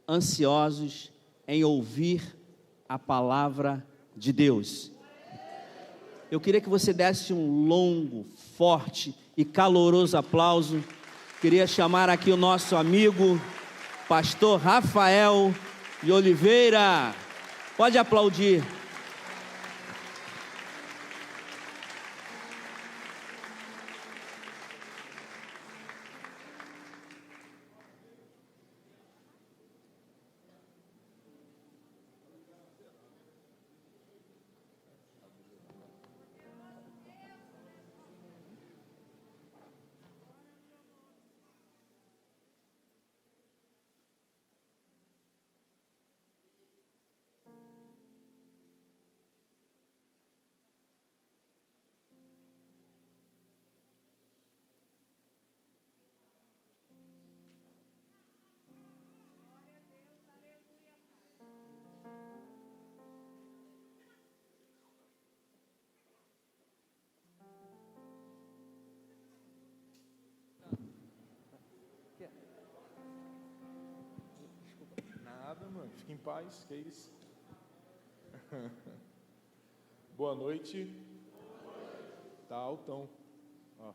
ansiosos em ouvir a palavra de Deus. Eu queria que você desse um longo, forte e caloroso aplauso. Queria chamar aqui o nosso amigo, pastor Rafael de Oliveira. Pode aplaudir. Nada, mano. Fique em paz, que é isso. Boa noite. Tá altão. Ó.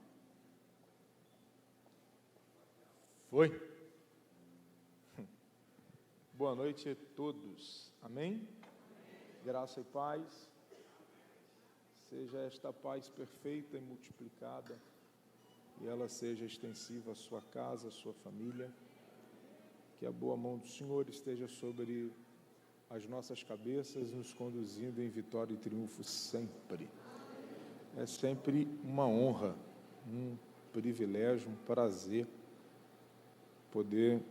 Foi. Boa noite a todos. Amém? Graça e paz. Seja esta paz perfeita e multiplicada, e ela seja extensiva à sua casa, à sua família. Que a boa mão do Senhor esteja sobre as nossas cabeças, nos conduzindo em vitória e triunfo sempre. É sempre uma honra, um privilégio, um prazer poder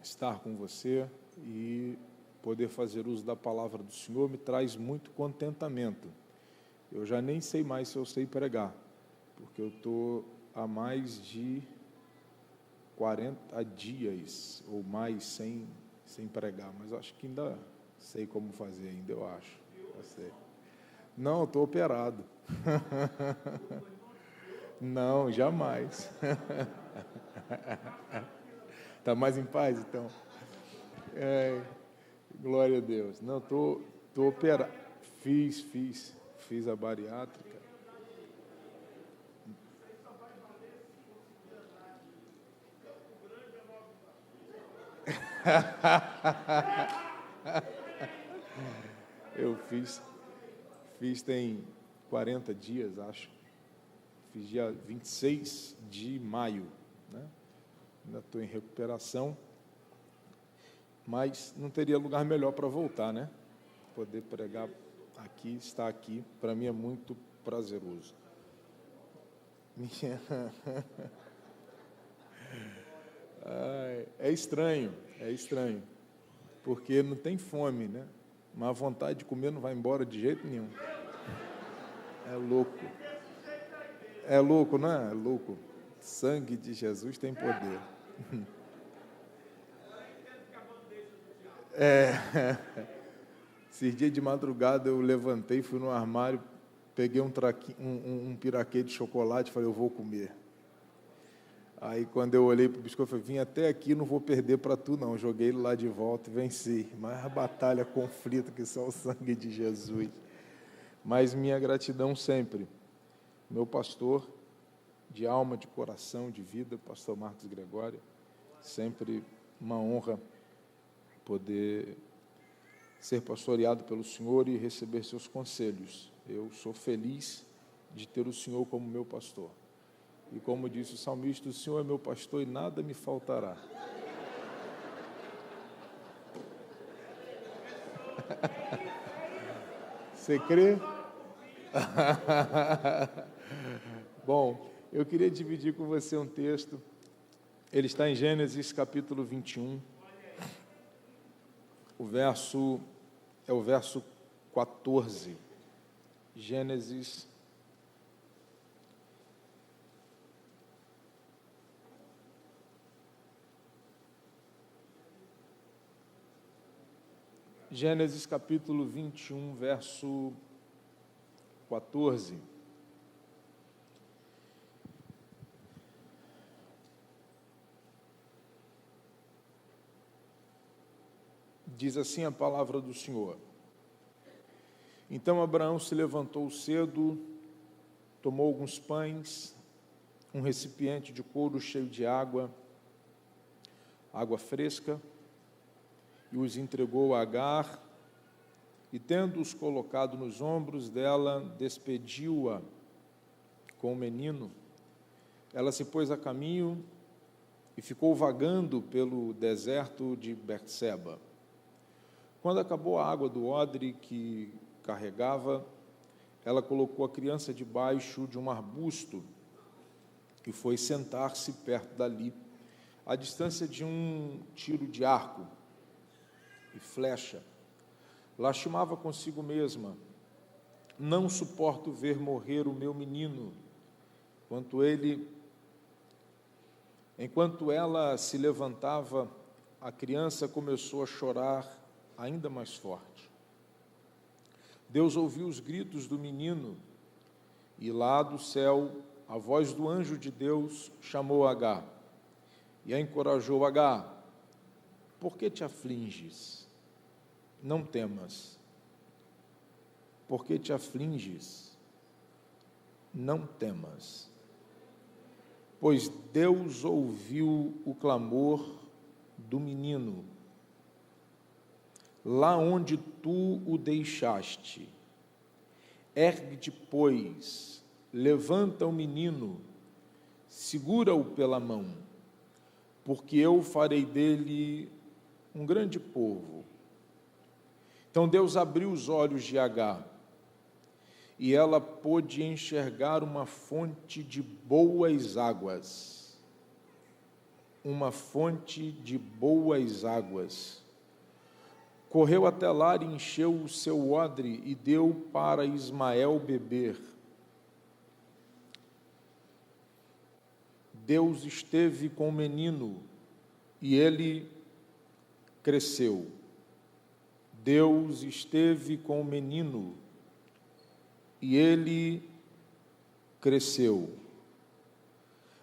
estar com você e poder fazer uso da palavra do Senhor. Me traz muito contentamento. Eu já nem sei mais se eu sei pregar, porque eu estou há mais de 40 dias ou mais sem pregar, mas acho que ainda sei como fazer ainda, eu acho. Eu sei. Não, estou operado. Não, jamais. Está mais em paz, então? Glória a Deus. Não, estou operado. Fiz a bariátrica. Eu fiz tem 40 dias, acho. Fiz dia 26 de maio, né? Ainda estou em recuperação, mas não teria lugar melhor para voltar, né? Poder pregar aqui, estar aqui, para mim é muito prazeroso. É estranho, porque não tem fome, né? Mas a vontade de comer não vai embora de jeito nenhum. É louco, não é? É louco. Sangue de Jesus tem poder. Esses dias de madrugada eu levantei, fui no armário, peguei um piraquê de chocolate e falei, eu vou comer. Aí quando eu olhei para o biscoito, eu falei, vim até aqui, não vou perder para tu não. Joguei ele lá de volta e venci. Mas a batalha, conflito, que só o sangue de Jesus. Mas minha gratidão sempre. Meu pastor, de alma, de coração, de vida, pastor Marcos Gregório, sempre uma honra poder ser pastoreado pelo Senhor e receber seus conselhos. Eu sou feliz de ter o Senhor como meu pastor. E como disse o salmista, o Senhor é meu pastor e nada me faltará. Você crê? Bom, eu queria dividir com você um texto. Ele está em Gênesis capítulo 21. O verso 14. Gênesis capítulo 21, verso 14. Diz assim a palavra do Senhor. Então Abraão se levantou cedo, tomou alguns pães, um recipiente de couro cheio de água fresca, e os entregou a Agar, e tendo-os colocado nos ombros dela, despediu-a com o menino. Ela se pôs a caminho e ficou vagando pelo deserto de Berseba. Quando acabou a água do odre que carregava, ela colocou a criança debaixo de um arbusto e foi sentar-se perto dali, à distância de um tiro de arco e flecha. Lastimava consigo mesma: não suporto ver morrer o meu menino. Enquanto ela se levantava, a criança começou a chorar ainda mais forte. Deus ouviu os gritos do menino, e lá do céu, a voz do anjo de Deus chamou Agar, e a encorajou: Agar, por que te afliges? Não temas. Por que te afliges? Não temas. Pois Deus ouviu o clamor do menino, lá onde tu o deixaste. Ergue-te, pois, levanta o menino, segura-o pela mão, porque eu farei dele um grande povo. Então Deus abriu os olhos de Agar, e ela pôde enxergar uma fonte de boas águas. Uma fonte de boas águas. Correu até lá e encheu o seu odre e deu para Ismael beber. Deus esteve com o menino e ele cresceu. Deus esteve com o menino e ele cresceu.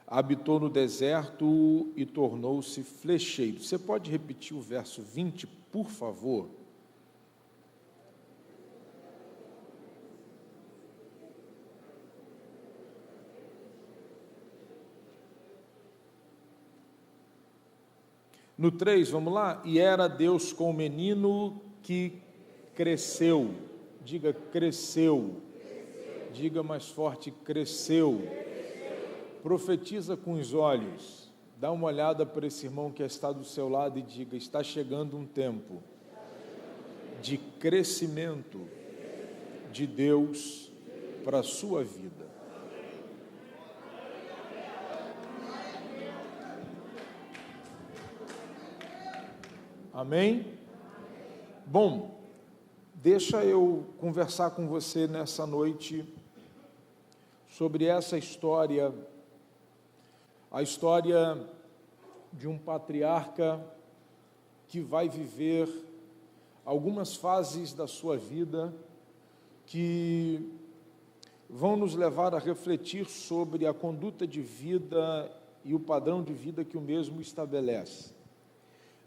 Habitou no deserto e tornou-se flecheiro. Você pode repetir o verso 20, por favor? No 3, vamos lá? E era Deus com o menino que cresceu. Diga, cresceu. Diga mais forte, cresceu. Profetiza com os olhos. Dá uma olhada para esse irmão que está do seu lado e diga: está chegando um tempo de crescimento de Deus para a sua vida. Amém? Bom, deixa eu conversar com você nessa noite sobre essa história, a história de um patriarca que vai viver algumas fases da sua vida que vão nos levar a refletir sobre a conduta de vida e o padrão de vida que o mesmo estabelece.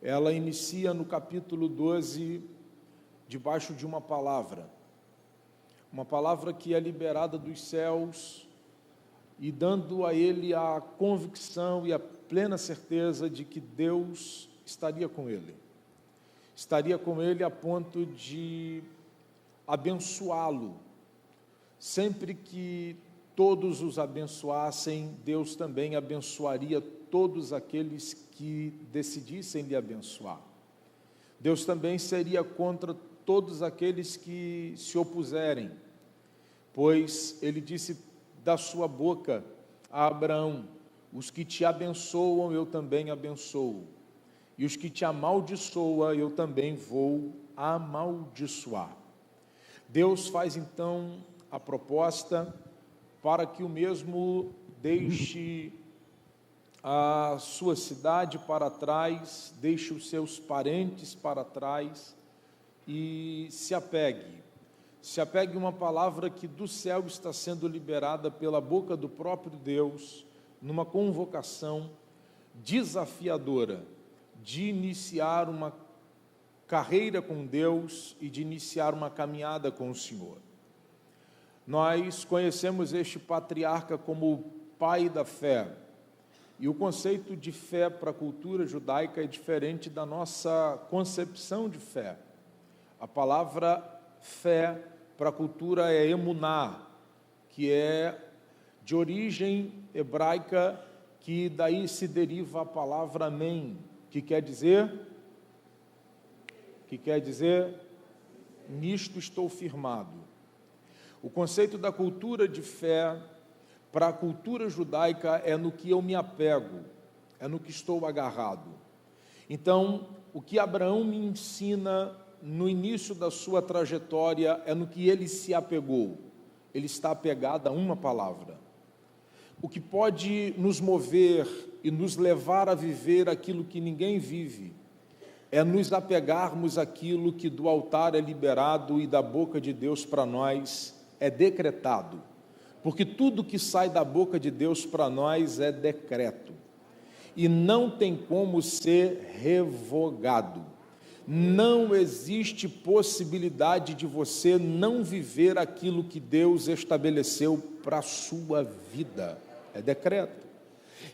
Ela inicia no capítulo 12, debaixo de uma palavra que é liberada dos céus e dando a ele a convicção e a plena certeza de que Deus estaria com ele a ponto de abençoá-lo. Sempre que todos os abençoassem, Deus também abençoaria todos aqueles que decidissem lhe abençoar. Deus também seria contra todos aqueles que se opuserem, pois ele disse da sua boca a Abraão: os que te abençoam eu também abençoo, e os que te amaldiçoam eu também vou amaldiçoar. Deus faz então a proposta para que o mesmo deixe a sua cidade para trás, deixe os seus parentes para trás e se apegue a uma palavra que do céu está sendo liberada pela boca do próprio Deus, numa convocação desafiadora de iniciar uma carreira com Deus e de iniciar uma caminhada com o Senhor. Nós conhecemos este patriarca como o pai da fé, e o conceito de fé para a cultura judaica é diferente da nossa concepção de fé. A palavra fé para a cultura é emuná, que é de origem hebraica, que daí se deriva a palavra amém, que quer dizer, nisto estou firmado. O conceito da cultura de fé para a cultura judaica é no que eu me apego, é no que estou agarrado. Então, o que Abraão me ensina no início da sua trajetória é no que ele se apegou. Ele está apegado a uma palavra. O que pode nos mover e nos levar a viver aquilo que ninguém vive é nos apegarmos àquilo que do altar é liberado e da boca de Deus para nós é decretado. Porque tudo que sai da boca de Deus para nós é decreto. E não tem como ser revogado. Não existe possibilidade de você não viver aquilo que Deus estabeleceu para a sua vida. É decreto.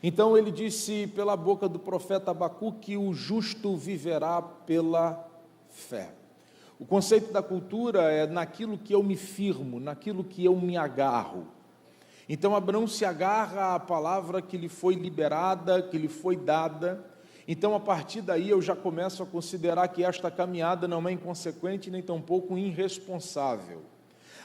Então ele disse pela boca do profeta Abacuque que o justo viverá pela fé. O conceito da cultura é naquilo que eu me firmo, naquilo que eu me agarro. Então Abraão se agarra à palavra que lhe foi liberada, que lhe foi dada. Então a partir daí eu já começo a considerar que esta caminhada não é inconsequente nem tampouco irresponsável.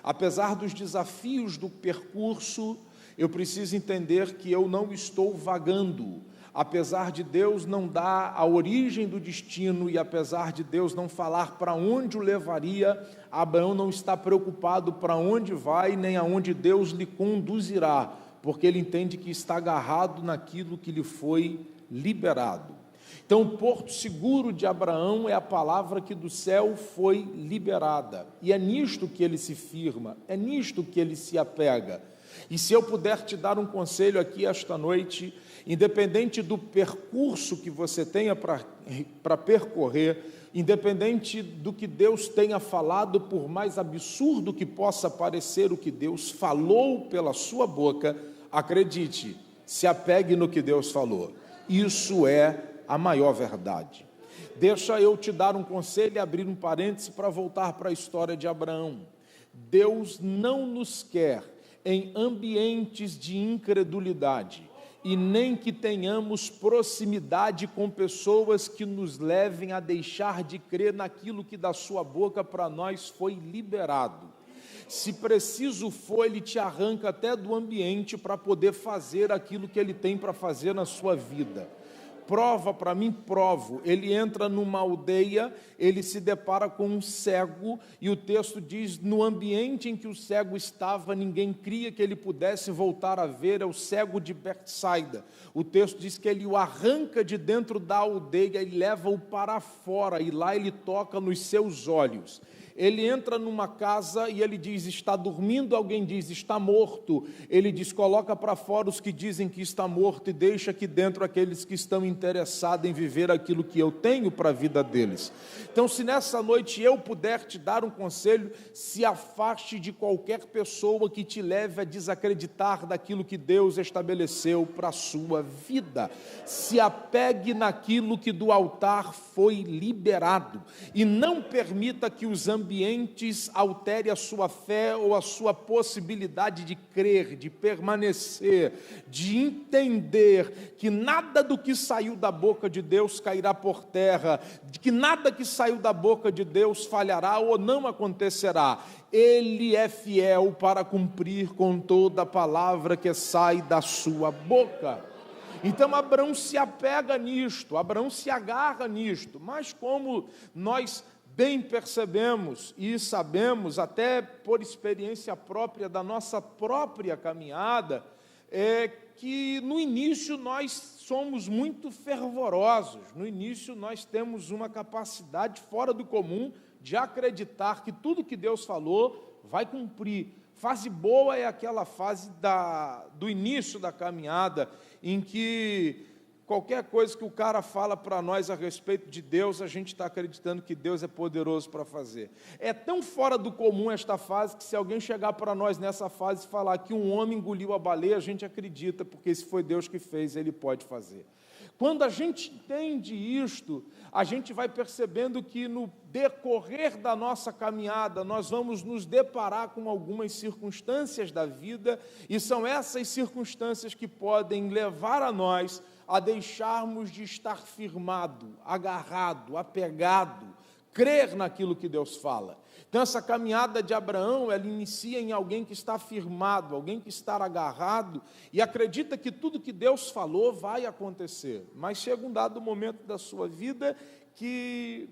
Apesar dos desafios do percurso, eu preciso entender que eu não estou vagando. Apesar de Deus não dar a origem do destino e apesar de Deus não falar para onde o levaria, Abraão não está preocupado para onde vai, nem aonde Deus lhe conduzirá, porque ele entende que está agarrado naquilo que lhe foi liberado. Então, o porto seguro de Abraão é a palavra que do céu foi liberada, e é nisto que ele se firma, é nisto que ele se apega. E se eu puder te dar um conselho aqui esta noite, independente do percurso que você tenha para percorrer, independente do que Deus tenha falado, por mais absurdo que possa parecer o que Deus falou pela sua boca, acredite, se apegue no que Deus falou. Isso é a maior verdade. Deixa eu te dar um conselho e abrir um parêntese para voltar para a história de Abraão. Deus não nos quer em ambientes de incredulidade, e nem que tenhamos proximidade com pessoas que nos levem a deixar de crer naquilo que da sua boca para nós foi liberado. Se preciso for, Ele te arranca até do ambiente para poder fazer aquilo que Ele tem para fazer na sua vida. Prova para mim, provo. Ele entra numa aldeia, ele se depara com um cego, e o texto diz, no ambiente em que o cego estava, ninguém cria que ele pudesse voltar a ver, é o cego de Betsaida. O texto diz que ele o arranca de dentro da aldeia e leva-o para fora, e lá ele toca nos seus olhos. Ele entra numa casa e ele diz, está dormindo, alguém diz, está morto. Ele diz, coloca para fora os que dizem que está morto e deixa aqui dentro aqueles que estão interessados em viver aquilo que eu tenho para a vida deles. Então, se nessa noite eu puder te dar um conselho, se afaste de qualquer pessoa que te leve a desacreditar daquilo que Deus estabeleceu para a sua vida. Se apegue naquilo que do altar foi liberado e não permita que os ambientes altere a sua fé ou a sua possibilidade de crer, de permanecer, de entender que nada do que saiu da boca de Deus cairá por terra, de que nada que saiu da boca de Deus falhará ou não acontecerá. Ele é fiel para cumprir com toda a palavra que sai da sua boca. Então Abraão se apega nisto, Abraão se agarra nisto, mas como nós bem percebemos e sabemos, até por experiência própria da nossa própria caminhada, é que no início nós somos muito fervorosos, no início nós temos uma capacidade fora do comum de acreditar que tudo que Deus falou vai cumprir. Fase boa é aquela fase do início da caminhada, em que qualquer coisa que o cara fala para nós a respeito de Deus, a gente está acreditando que Deus é poderoso para fazer. É tão fora do comum esta fase, que se alguém chegar para nós nessa fase e falar que um homem engoliu a baleia, a gente acredita, porque se foi Deus que fez, Ele pode fazer. Quando a gente entende isto, a gente vai percebendo que no decorrer da nossa caminhada, nós vamos nos deparar com algumas circunstâncias da vida, e são essas circunstâncias que podem levar a nós a deixarmos de estar firmado, agarrado, apegado, crer naquilo que Deus fala. Então, essa caminhada de Abraão, ela inicia em alguém que está firmado, alguém que está agarrado e acredita que tudo que Deus falou vai acontecer. Mas chega um dado momento da sua vida que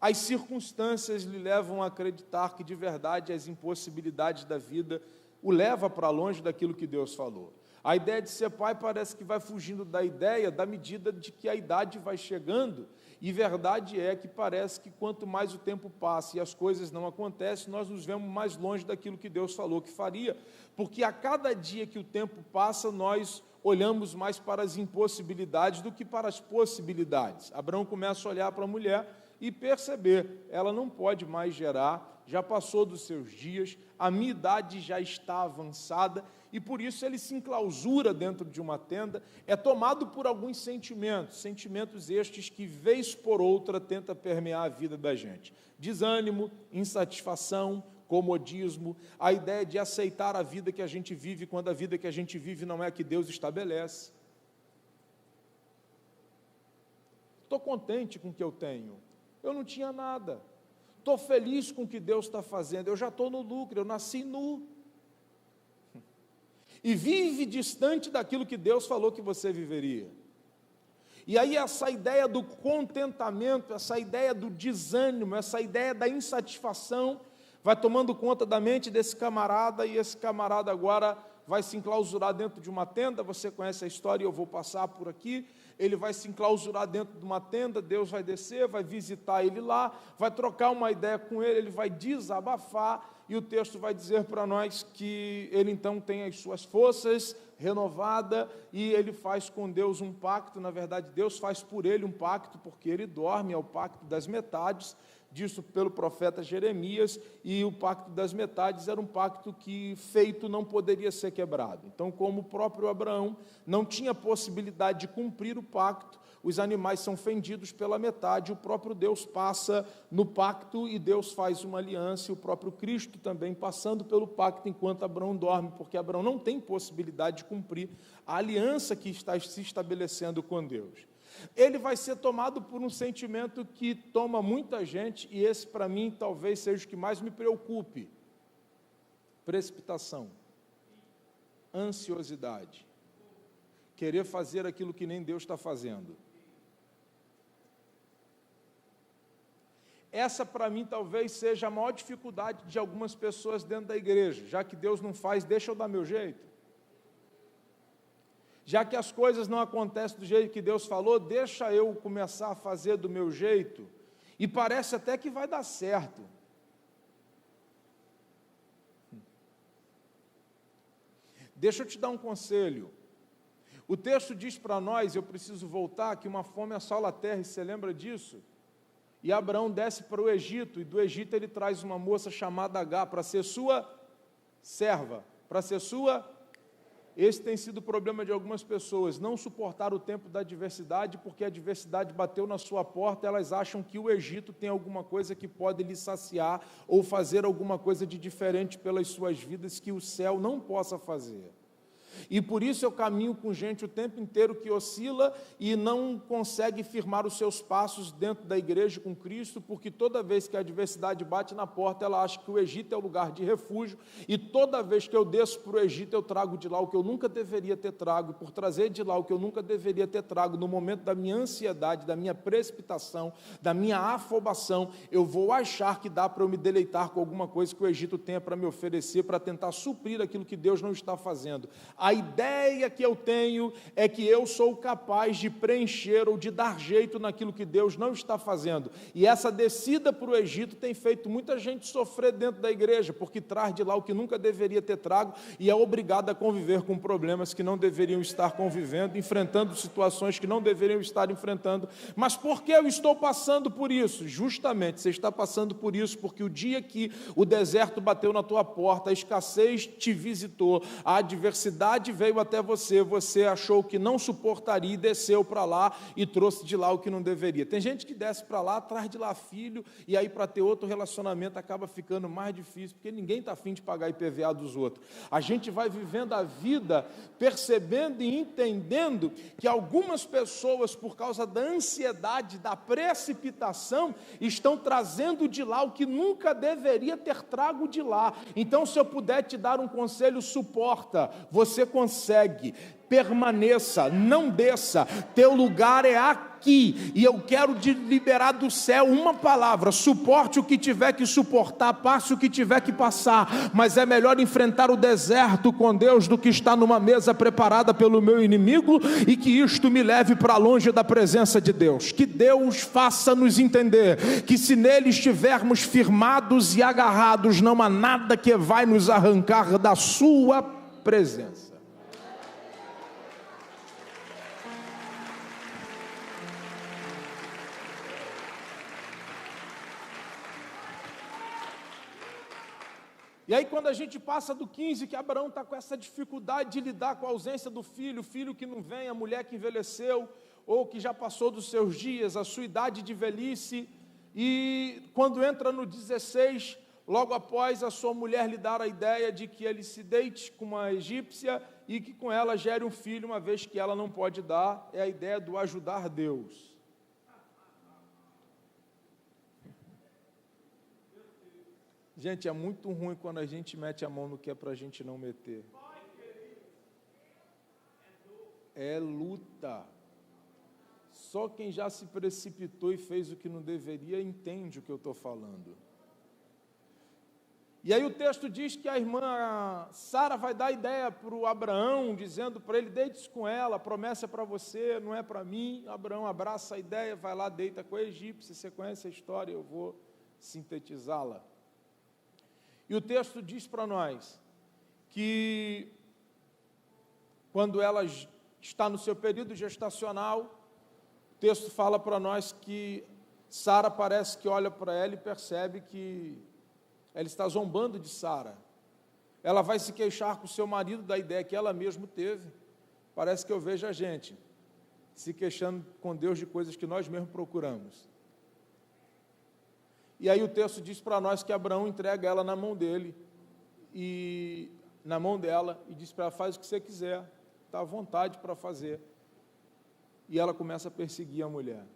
as circunstâncias lhe levam a acreditar que, de verdade, as impossibilidades da vida o levam para longe daquilo que Deus falou. A ideia de ser pai parece que vai fugindo da ideia, da medida de que a idade vai chegando, e verdade é que parece que quanto mais o tempo passa e as coisas não acontecem, nós nos vemos mais longe daquilo que Deus falou que faria, porque a cada dia que o tempo passa, nós olhamos mais para as impossibilidades do que para as possibilidades. Abraão começa a olhar para a mulher e perceber, ela não pode mais gerar, já passou dos seus dias, a minha idade já está avançada, e por isso ele se enclausura dentro de uma tenda, é tomado por alguns sentimentos estes que, vez por outra, tenta permear a vida da gente. Desânimo, insatisfação, comodismo, a ideia de aceitar a vida que a gente vive, quando a vida que a gente vive não é a que Deus estabelece. Estou contente com o que eu tenho, eu não tinha nada. Estou feliz com o que Deus está fazendo, eu já estou no lucro, eu nasci nu. E vive distante daquilo que Deus falou que você viveria. E aí essa ideia do contentamento, essa ideia do desânimo, essa ideia da insatisfação, vai tomando conta da mente desse camarada, e esse camarada agora vai se enclausurar dentro de uma tenda. Você conhece a história, eu vou passar por aqui. Ele vai se enclausurar dentro de uma tenda, Deus vai descer, vai visitar ele lá, vai trocar uma ideia com ele, ele vai desabafar, e o texto vai dizer para nós que ele então tem as suas forças renovadas, e ele faz com Deus um pacto. Na verdade, Deus faz por ele um pacto, porque ele dorme, é o pacto das metades, disso pelo profeta Jeremias, e o pacto das metades era um pacto que, feito, não poderia ser quebrado. Então, como o próprio Abraão não tinha possibilidade de cumprir o pacto, os animais são fendidos pela metade, o próprio Deus passa no pacto, e Deus faz uma aliança, e o próprio Cristo também passando pelo pacto enquanto Abraão dorme, porque Abraão não tem possibilidade de cumprir a aliança que está se estabelecendo com Deus. Ele vai ser tomado por um sentimento que toma muita gente, e esse para mim talvez seja o que mais me preocupe: precipitação, ansiosidade, querer fazer aquilo que nem Deus está fazendo. Essa para mim talvez seja a maior dificuldade de algumas pessoas dentro da igreja. Já que Deus não faz, deixa eu dar meu jeito. Já que as coisas não acontecem do jeito que Deus falou, deixa eu começar a fazer do meu jeito, e parece até que vai dar certo. Deixa eu te dar um conselho. O texto diz para nós, eu preciso voltar, que uma fome assola a terra, e você lembra disso? E Abraão desce para o Egito, e do Egito ele traz uma moça chamada Agar, para ser sua serva, para ser sua... Esse tem sido o problema de algumas pessoas, não suportar o tempo da adversidade, porque a adversidade bateu na sua porta, elas acham que o Egito tem alguma coisa que pode lhe saciar, ou fazer alguma coisa de diferente pelas suas vidas, que o céu não possa fazer. E por isso eu caminho com gente o tempo inteiro que oscila e não consegue firmar os seus passos dentro da igreja com Cristo, porque toda vez que a adversidade bate na porta, ela acha que o Egito é o lugar de refúgio, e toda vez que eu desço para o Egito, eu trago de lá o que eu nunca deveria ter trago, e por trazer de lá o que eu nunca deveria ter trago, no momento da minha ansiedade, da minha precipitação, da minha afobação, eu vou achar que dá para eu me deleitar com alguma coisa que o Egito tenha para me oferecer, para tentar suprir aquilo que Deus não está fazendo. A ideia que eu tenho é que eu sou capaz de preencher ou de dar jeito naquilo que Deus não está fazendo. E essa descida para o Egito tem feito muita gente sofrer dentro da igreja, porque traz de lá o que nunca deveria ter trago e é obrigado a conviver com problemas que não deveriam estar convivendo, enfrentando situações que não deveriam estar enfrentando. Mas por que eu estou passando por isso? Justamente, você está passando por isso porque o dia que o deserto bateu na tua porta, a escassez te visitou, a adversidade veio até você, você achou que não suportaria e desceu para lá e trouxe de lá o que não deveria. Tem gente que desce para lá, traz de lá filho, e aí para ter outro relacionamento acaba ficando mais difícil, porque ninguém está afim de pagar IPVA dos outros. A gente vai vivendo a vida percebendo e entendendo que algumas pessoas, por causa da ansiedade, da precipitação, estão trazendo de lá o que nunca deveria ter trago de lá. Então, se eu puder te dar um conselho, suporta, você consegue. Permaneça, não desça, teu lugar é aqui, e eu quero te liberar do céu uma palavra: suporte o que tiver que suportar, passe o que tiver que passar, mas é melhor enfrentar o deserto com Deus do que estar numa mesa preparada pelo meu inimigo, e que isto me leve para longe da presença de Deus. Que Deus faça nos entender, que se nele estivermos firmados e agarrados, não há nada que vai nos arrancar da sua presença. E aí quando a gente passa do 15, que Abraão está com essa dificuldade de lidar com a ausência do filho, o filho que não vem, a mulher que envelheceu, ou que já passou dos seus dias, a sua idade de velhice, e quando entra no 16, logo após a sua mulher lhe dar a ideia de que ele se deite com uma egípcia e que com ela gere um filho, uma vez que ela não pode dar, é a ideia do ajudar Deus. Gente, é muito ruim quando a gente mete a mão no que é para a gente não meter. É luta. Só quem já se precipitou e fez o que não deveria entende o que eu estou falando. E aí o texto diz que a irmã Sara vai dar ideia para o Abraão, dizendo para ele: deite-se com ela, a promessa é para você, não é para mim. Abraão abraça a ideia, vai lá, deita com a egípcia. Você conhece a história, eu vou sintetizá-la. E o texto diz para nós que quando ela está no seu período gestacional, o texto fala para nós que Sara parece que olha para ela e percebe que ela está zombando de Sara. Ela vai se queixar com o seu marido da ideia que ela mesma teve. Parece que eu vejo a gente se queixando com Deus de coisas que nós mesmos procuramos. E aí o texto diz para nós que Abraão entrega ela na mão dele, e na mão dela, e diz para ela: faz o que você quiser, está à vontade para fazer. E ela começa a perseguir a mulher.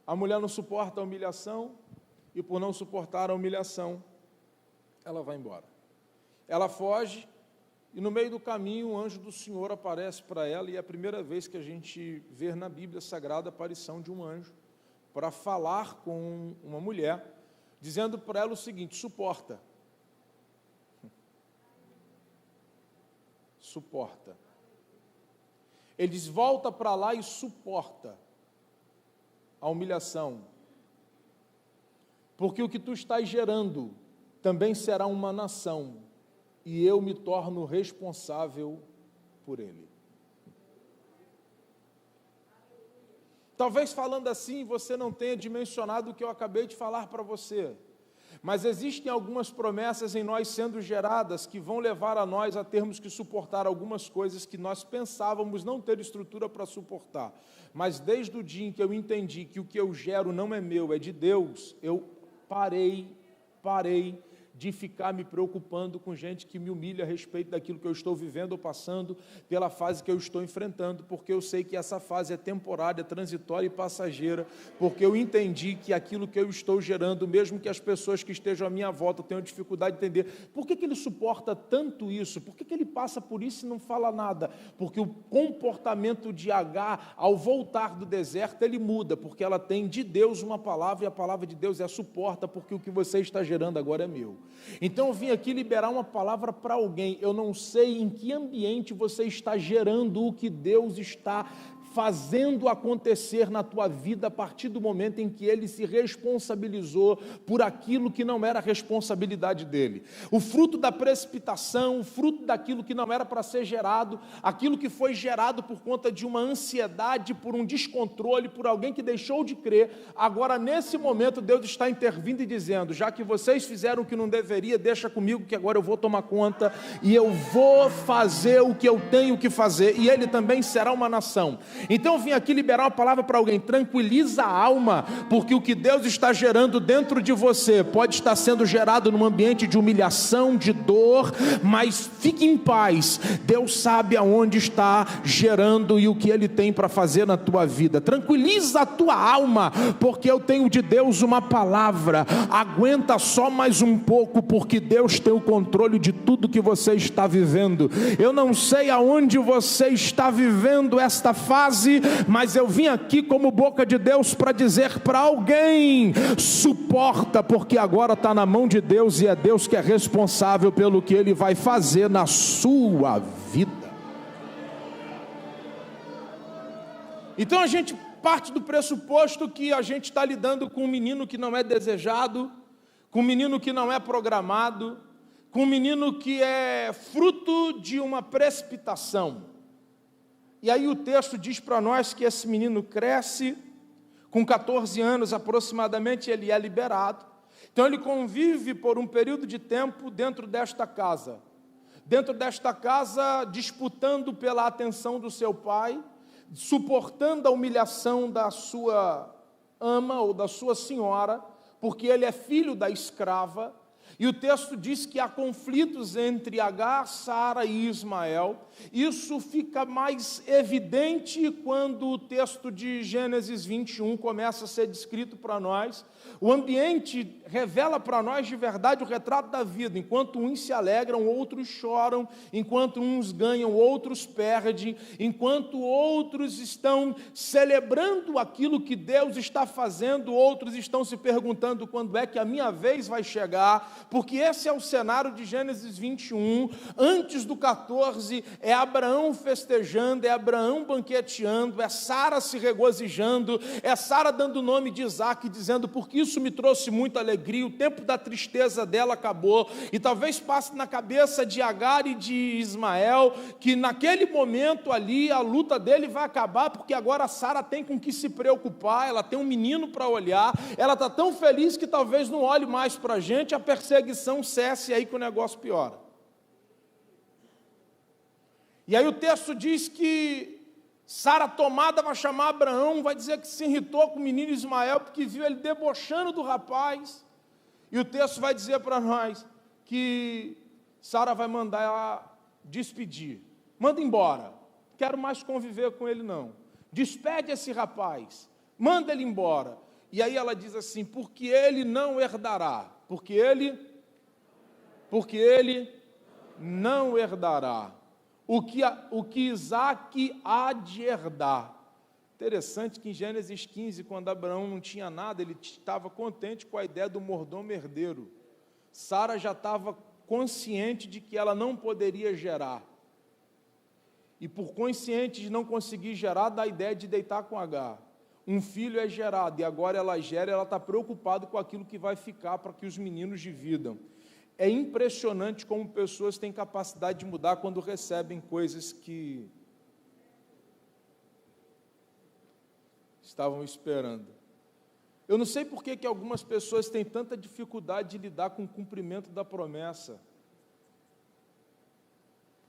A mulher não suporta a humilhação, e por não suportar a humilhação, ela vai embora. Ela foge, e no meio do caminho o anjo do Senhor aparece para ela, e é a primeira vez que a gente vê na Bíblia Sagrada a aparição de um anjo, para falar com uma mulher, dizendo para ela o seguinte: suporta. Suporta. Ele diz: volta para lá e suporta a humilhação, porque o que tu estás gerando também será uma nação, e eu me torno responsável por ele. Talvez falando assim você não tenha dimensionado o que eu acabei de falar para você, mas existem algumas promessas em nós sendo geradas que vão levar a nós a termos que suportar algumas coisas que nós pensávamos não ter estrutura para suportar. Mas desde o dia em que eu entendi que o que eu gero não é meu, é de Deus, eu parei de ficar me preocupando com gente que me humilha a respeito daquilo que eu estou vivendo ou passando, pela fase que eu estou enfrentando, porque eu sei que essa fase é temporária, transitória e passageira, porque eu entendi que aquilo que eu estou gerando, mesmo que as pessoas que estejam à minha volta tenham dificuldade de entender, por que ele suporta tanto isso? Por que ele passa por isso e não fala nada? Porque o comportamento de Agar, ao voltar do deserto, ele muda, porque ela tem de Deus uma palavra, e a palavra de Deus é: suporta, porque o que você está gerando agora é meu. Então eu vim aqui liberar uma palavra para alguém. Eu não sei em que ambiente você está gerando o que Deus está fazendo acontecer na tua vida a partir do momento em que ele se responsabilizou por aquilo que não era responsabilidade dele. O fruto da precipitação, o fruto daquilo que não era para ser gerado, aquilo que foi gerado por conta de uma ansiedade, por um descontrole, por alguém que deixou de crer. Agora, nesse momento, Deus está intervindo e dizendo: já que vocês fizeram o que não deveria, deixa comigo que agora eu vou tomar conta e eu vou fazer o que eu tenho que fazer, e ele também será uma nação. Então eu vim aqui liberar uma palavra para alguém: tranquiliza a alma, porque o que Deus está gerando dentro de você pode estar sendo gerado num ambiente de humilhação, de dor, mas fique em paz, Deus sabe aonde está gerando e o que Ele tem para fazer na tua vida. Tranquiliza a tua alma, porque eu tenho de Deus uma palavra. Aguenta só mais um pouco, porque Deus tem o controle de tudo que você está vivendo. Eu não sei aonde você está vivendo esta fase, mas eu vim aqui como boca de Deus para dizer para alguém: suporta, porque agora está na mão de Deus e é Deus que é responsável pelo que Ele vai fazer na sua vida. Então a gente parte do pressuposto que a gente está lidando com um menino que não é desejado, com um menino que não é programado, com um menino que é fruto de uma precipitação. E aí o texto diz para nós que esse menino cresce, com 14 anos aproximadamente ele é liberado. Então ele convive por um período de tempo dentro desta casa, disputando pela atenção do seu pai, suportando a humilhação da sua ama ou da sua senhora, porque ele é filho da escrava. E o texto diz que há conflitos entre Agar, Sara e Ismael. Isso fica mais evidente quando o texto de Gênesis 21 começa a ser descrito para nós. O ambiente revela para nós de verdade o retrato da vida. Enquanto uns se alegram, outros choram. Enquanto uns ganham, outros perdem. Enquanto outros estão celebrando aquilo que Deus está fazendo, outros estão se perguntando quando é que a minha vez vai chegar. Porque esse é o cenário de Gênesis 21. Antes do 14, é Abraão festejando, é Abraão banqueteando, é Sara se regozijando, é Sara dando o nome de Isaac, dizendo: porque isso me trouxe muita alegria, o tempo da tristeza dela acabou. E talvez passe na cabeça de Agar e de Ismael, que naquele momento ali, a luta dele vai acabar, porque agora a Sara tem com que se preocupar, ela tem um menino para olhar, ela está tão feliz que talvez não olhe mais para a gente, a perseguição cesse, aí que o negócio piora. E aí o texto diz que Sara, tomada, vai chamar Abraão, vai dizer que se irritou com o menino Ismael, porque viu ele debochando do rapaz. E o texto vai dizer para nós que Sara vai mandar ela despedir. Manda embora, não quero mais conviver com ele não. Despede esse rapaz, manda ele embora. E aí ela diz assim: porque ele não herdará, porque ele não herdará o que Isaac há de herdar. Interessante que em Gênesis 15, quando Abraão não tinha nada, ele estava contente com a ideia do mordomo herdeiro. Sara já estava consciente de que ela não poderia gerar. E por consciente de não conseguir gerar, dá a ideia de deitar com Agar. Um filho é gerado e agora ela gera, ela está preocupada com aquilo que vai ficar para que os meninos dividam. É impressionante como pessoas têm capacidade de mudar quando recebem coisas que estavam esperando. Eu não sei por que algumas pessoas têm tanta dificuldade de lidar com o cumprimento da promessa.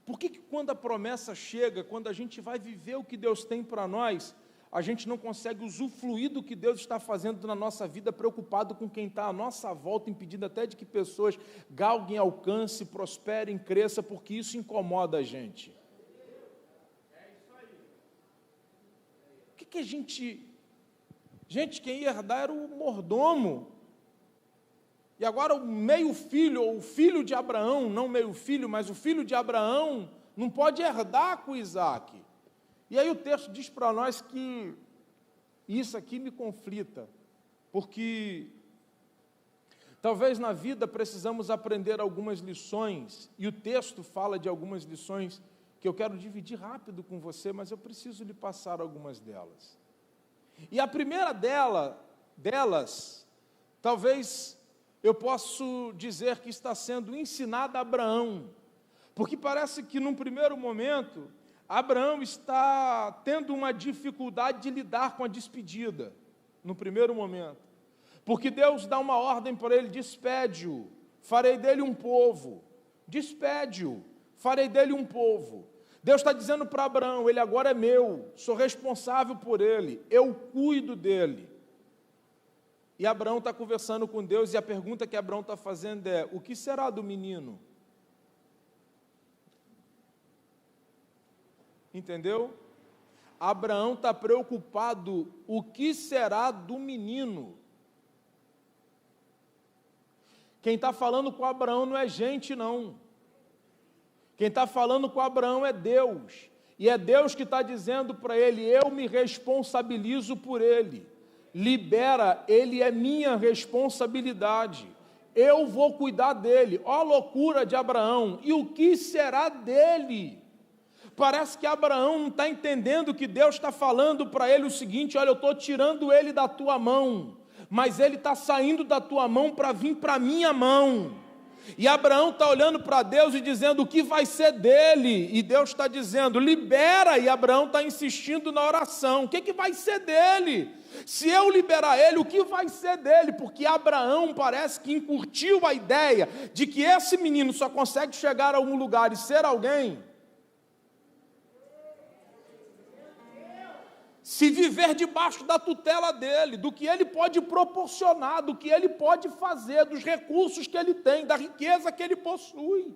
Por que quando a promessa chega, quando a gente vai viver o que Deus tem para nós, a gente não consegue usufruir do que Deus está fazendo na nossa vida, preocupado com quem está à nossa volta, impedindo até de que pessoas galguem alcance, prosperem, cresçam, porque isso incomoda a gente. O que a gente... Gente, quem ia herdar era o mordomo. E agora o meio-filho, ou o filho de Abraão, não meio-filho, mas o filho de Abraão, não pode herdar com Isaac. E aí o texto diz para nós que isso aqui me conflita, porque Talvez na vida precisamos aprender algumas lições, e o texto fala de algumas lições que eu quero dividir rápido com você, mas eu preciso lhe passar algumas delas. E a primeira delas, talvez eu possa dizer que está sendo ensinada a Abraão, porque parece que num primeiro momento, Abraão está tendo uma dificuldade de lidar com a despedida, no primeiro momento. Porque Deus dá uma ordem para ele: despede-o, farei dele um povo. Despede-o, farei dele um povo. Deus está dizendo para Abraão: ele agora é meu, sou responsável por ele, eu cuido dele. E Abraão está conversando com Deus, e a pergunta que Abraão está fazendo é: o que será do menino? Entendeu? Abraão está preocupado: o que será do menino? Quem está falando com Abraão não é gente, não. Quem está falando com Abraão é Deus. E é Deus que está dizendo para ele: eu me responsabilizo por ele. Libera, ele é minha responsabilidade. Eu vou cuidar dele. Ó a loucura de Abraão. E o que será dele? Parece que Abraão não está entendendo que Deus está falando para ele o seguinte: olha, eu estou tirando ele da tua mão, mas ele está saindo da tua mão para vir para a minha mão. E Abraão está olhando para Deus e dizendo: o que vai ser dele? E Deus está dizendo: libera. E Abraão está insistindo na oração: o que vai ser dele? Se eu liberar ele, o que vai ser dele? Porque Abraão parece que incurtiu a ideia de que esse menino só consegue chegar a algum lugar e ser alguém se viver debaixo da tutela dele, do que ele pode proporcionar, do que ele pode fazer, dos recursos que ele tem, da riqueza que ele possui.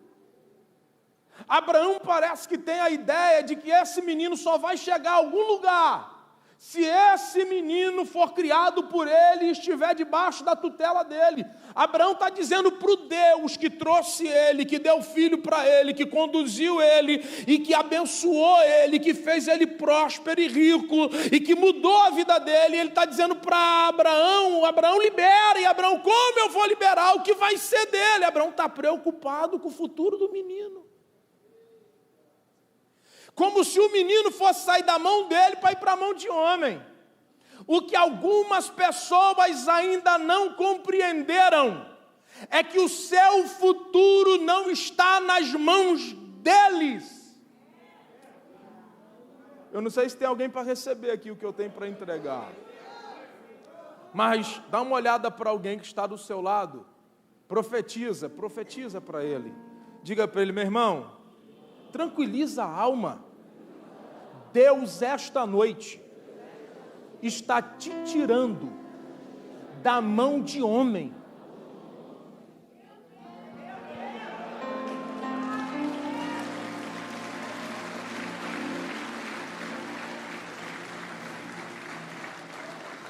Abraão parece que tem a ideia de que esse menino só vai chegar a algum lugar se esse menino for criado por ele e estiver debaixo da tutela dele. Abraão está dizendo para o Deus que trouxe ele, que deu filho para ele, que conduziu ele e que abençoou ele, que fez ele próspero e rico e que mudou a vida dele. Ele está dizendo para Abraão: Abraão, libera. E Abraão: como eu vou liberar? O que vai ser dele? Abraão está preocupado com o futuro do menino. Como se o menino fosse sair da mão dele para ir para a mão de homem. O que algumas pessoas ainda não compreenderam é que o seu futuro não está nas mãos deles. Eu não sei se tem alguém para receber aqui o que eu tenho para entregar, mas dá uma olhada para alguém que está do seu lado, profetiza para ele. Diga para ele: meu irmão, tranquiliza a alma. Deus esta noite está te tirando da mão de homem.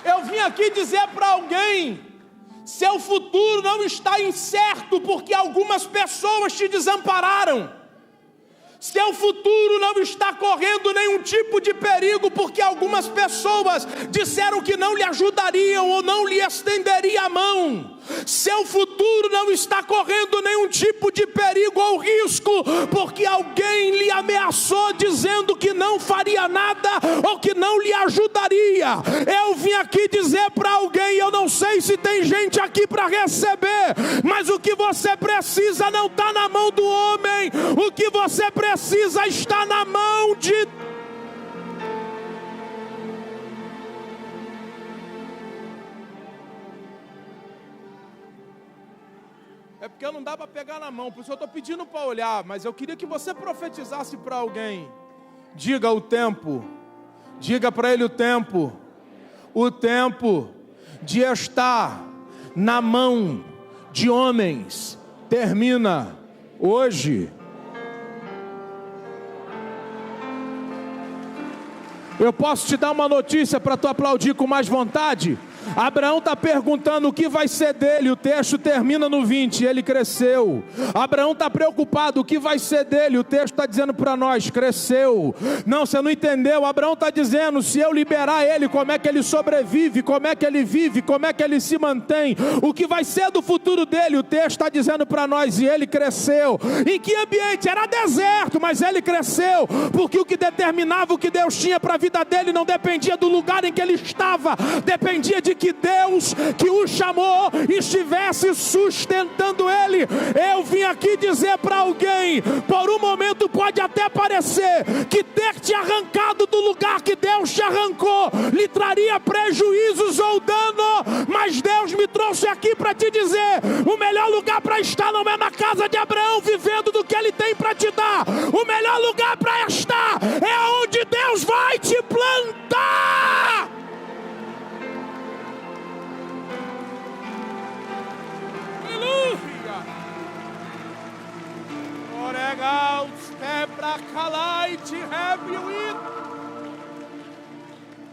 Eu vim aqui dizer para alguém: seu futuro não está incerto porque algumas pessoas te desampararam. Seu futuro não está correndo nenhum tipo de perigo porque algumas pessoas disseram que não lhe ajudariam ou não lhe estenderiam a mão. Seu futuro não está correndo nenhum tipo de perigo ou risco porque alguém lhe ameaçou dizendo que não faria nada ou que não lhe ajudaria. Eu vim aqui dizer para alguém, eu não sei se tem gente aqui para receber, mas o que você precisa não está na mão do homem, o que você precisa está na mão de Deus. É porque não dá para pegar na mão, por isso eu estou pedindo para olhar, mas eu queria que você profetizasse para alguém. Diga o tempo, diga para ele o tempo de estar na mão de homens termina hoje. Eu posso te dar uma notícia para tu aplaudir com mais vontade? Abraão está perguntando o que vai ser dele. O texto termina no 20, ele cresceu. Abraão está preocupado, o que vai ser dele? O texto está dizendo para nós, cresceu. Não, você não entendeu. Abraão está dizendo, se eu liberar ele, como é que ele sobrevive? Como é que ele vive? Como é que ele se mantém? O que vai ser do futuro dele? O texto está dizendo para nós, e ele cresceu. Em que ambiente? Era deserto, mas ele cresceu, porque o que determinava o que Deus tinha para a vida dele não dependia do lugar em que ele estava, dependia de que Deus, que o chamou, estivesse sustentando ele. Eu vim aqui dizer para alguém, por um momento pode até parecer que ter te arrancado do lugar que Deus te arrancou lhe traria prejuízos ou dano, mas Deus me trouxe aqui para te dizer, o melhor lugar para estar não é na casa de Abraão, vivendo do que ele tem para te dar. O melhor lugar para estar é onde Deus vai te plantar.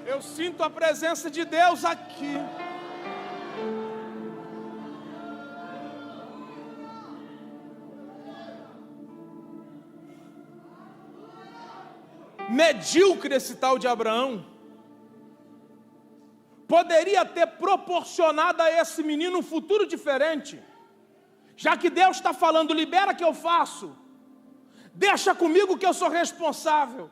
Eu sinto a presença de Deus aqui. Medíocre esse tal de Abraão. Poderia ter proporcionado a esse menino um futuro diferente. Já que Deus está falando, libera que eu faço. Deixa comigo que eu sou responsável.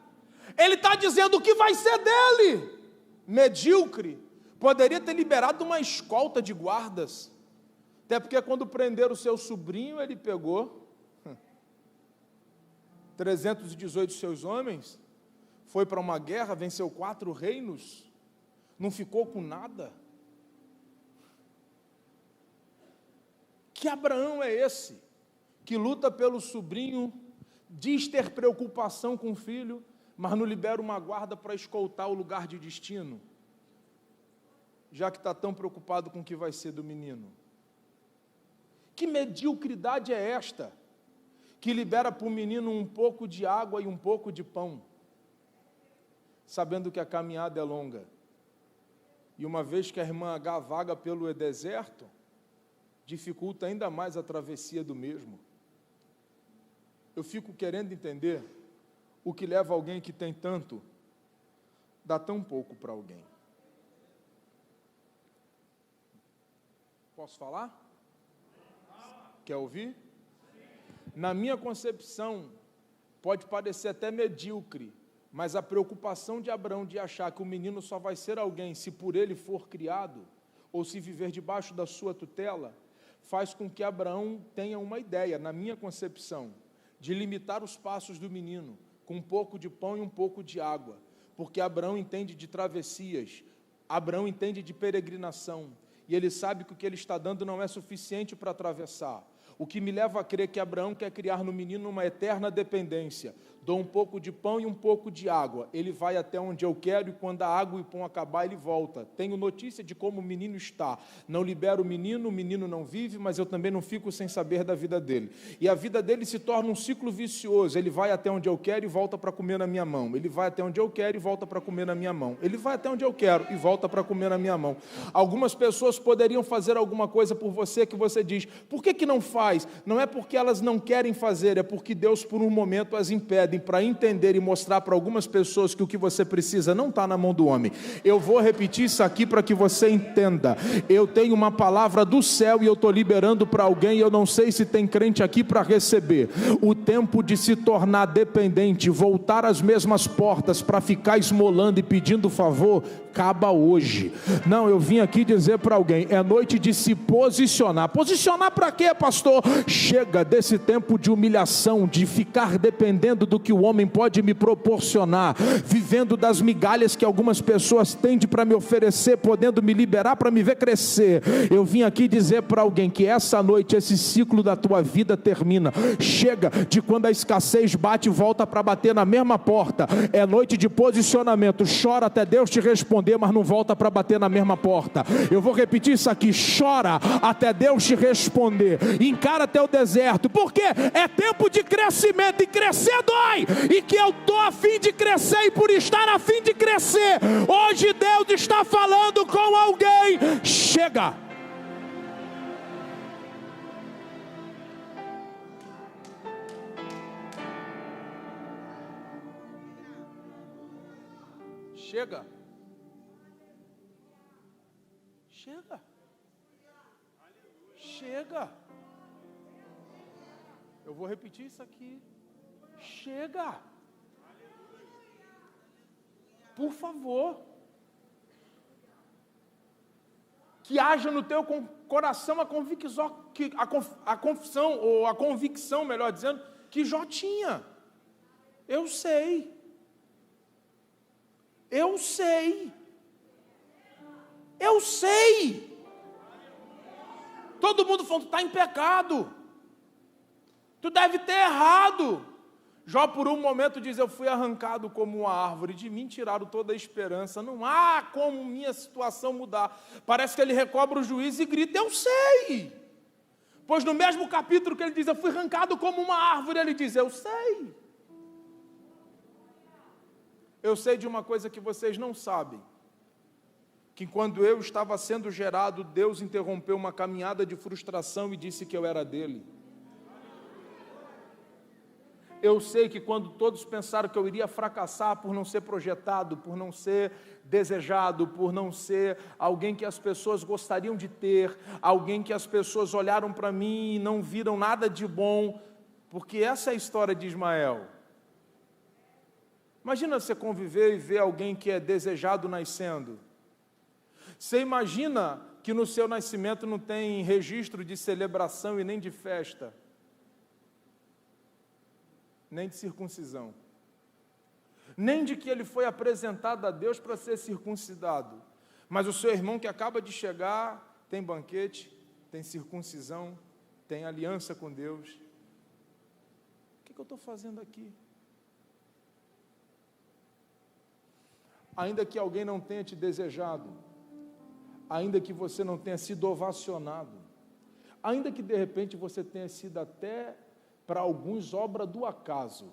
Ele está dizendo o que vai ser dele. Medíocre. Poderia ter liberado uma escolta de guardas. Até porque quando prenderam o seu sobrinho, ele pegou 318 seus homens, foi para uma guerra, venceu 4 reinos, não ficou com nada. Que Abraão é esse? Que luta pelo sobrinho, diz ter preocupação com o filho, mas não libera uma guarda para escoltar o lugar de destino, já que está tão preocupado com o que vai ser do menino. Que mediocridade é esta, que libera para o menino um pouco de água e um pouco de pão, sabendo que a caminhada é longa? E uma vez que a irmã H vaga pelo deserto, dificulta ainda mais a travessia do mesmo. Eu fico querendo entender o que leva alguém que tem tanto, dá tão pouco para alguém. Posso falar? Quer ouvir? Na minha concepção, pode parecer até medíocre, mas a preocupação de Abraão de achar que o menino só vai ser alguém se por ele for criado, ou se viver debaixo da sua tutela, faz com que Abraão tenha uma ideia, na minha concepção, de limitar os passos do menino, com um pouco de pão e um pouco de água, porque Abraão entende de travessias, Abraão entende de peregrinação, e ele sabe que o que ele está dando não é suficiente para atravessar. O que me leva a crer que Abraão quer criar no menino uma eterna dependência. Dou um pouco de pão e um pouco de água. Ele vai até onde eu quero e quando a água e o pão acabar, ele volta. Tenho notícia de como o menino está. Não libero o menino não vive, mas eu também não fico sem saber da vida dele. E a vida dele se torna um ciclo vicioso. Ele vai até onde eu quero e volta para comer na minha mão. Ele vai até onde eu quero e volta para comer na minha mão. Ele vai até onde eu quero e volta para comer na minha mão. Algumas pessoas poderiam fazer alguma coisa por você que você diz, por que não faz? Não é porque elas não querem fazer, é porque Deus por um momento as impede, para entender e mostrar para algumas pessoas que o que você precisa não está na mão do homem. Eu vou repetir isso aqui para que você entenda. Eu tenho uma palavra do céu e eu estou liberando para alguém, e eu não sei se tem crente aqui para receber. O tempo de se tornar dependente, voltar às mesmas portas para ficar esmolando e pedindo favor, acaba hoje. Não, eu vim aqui dizer para alguém, é noite de se posicionar. Posicionar para quê, pastor? Chega desse tempo de humilhação, de ficar dependendo do que o homem pode me proporcionar, vivendo das migalhas que algumas pessoas têm para me oferecer, podendo me liberar para me ver crescer. Eu vim aqui dizer para alguém que essa noite, esse ciclo da tua vida termina. Chega de quando a escassez bate e volta para bater na mesma porta. É noite de posicionamento. Chora até Deus te responder. responder, mas não volta para bater na mesma porta. Eu vou repetir isso aqui: chora até Deus te responder. Encara até o deserto, porque é tempo de crescimento, e crescer dói, e que eu estou a fim de crescer, e por estar a fim de crescer, hoje Deus está falando com alguém: chega. Chega. Chega. Chega. Eu vou repetir isso aqui. Chega. Por favor. Que haja no teu coração a confissão, ou a convicção, melhor dizendo, que Jó tinha. Eu sei. Eu sei. Eu sei. Todo mundo falando: tu está em pecado. Tu deve ter errado. Jó por um momento diz: eu fui arrancado como uma árvore, de mim tiraram toda a esperança, não há como minha situação mudar. Parece que ele recobra o juízo e grita: eu sei. Pois no mesmo capítulo que ele diz: eu fui arrancado como uma árvore, ele diz: eu sei. Eu sei de uma coisa que vocês não sabem, que quando eu estava sendo gerado, Deus interrompeu uma caminhada de frustração e disse que eu era dele. Eu sei que quando todos pensaram que eu iria fracassar por não ser projetado, por não ser desejado, por não ser alguém que as pessoas gostariam de ter, alguém que as pessoas olharam para mim e não viram nada de bom, porque essa é a história de Ismael. Imagina você conviver e ver alguém que é desejado nascendo. Você imagina que no seu nascimento não tem registro de celebração e nem de festa, nem de circuncisão, nem de que ele foi apresentado a Deus para ser circuncidado. Mas o seu irmão que acaba de chegar tem banquete, tem circuncisão, tem aliança com Deus. O que eu estou fazendo aqui? Ainda que alguém não tenha te desejado, ainda que você não tenha sido ovacionado, ainda que de repente você tenha sido até para alguns obra do acaso,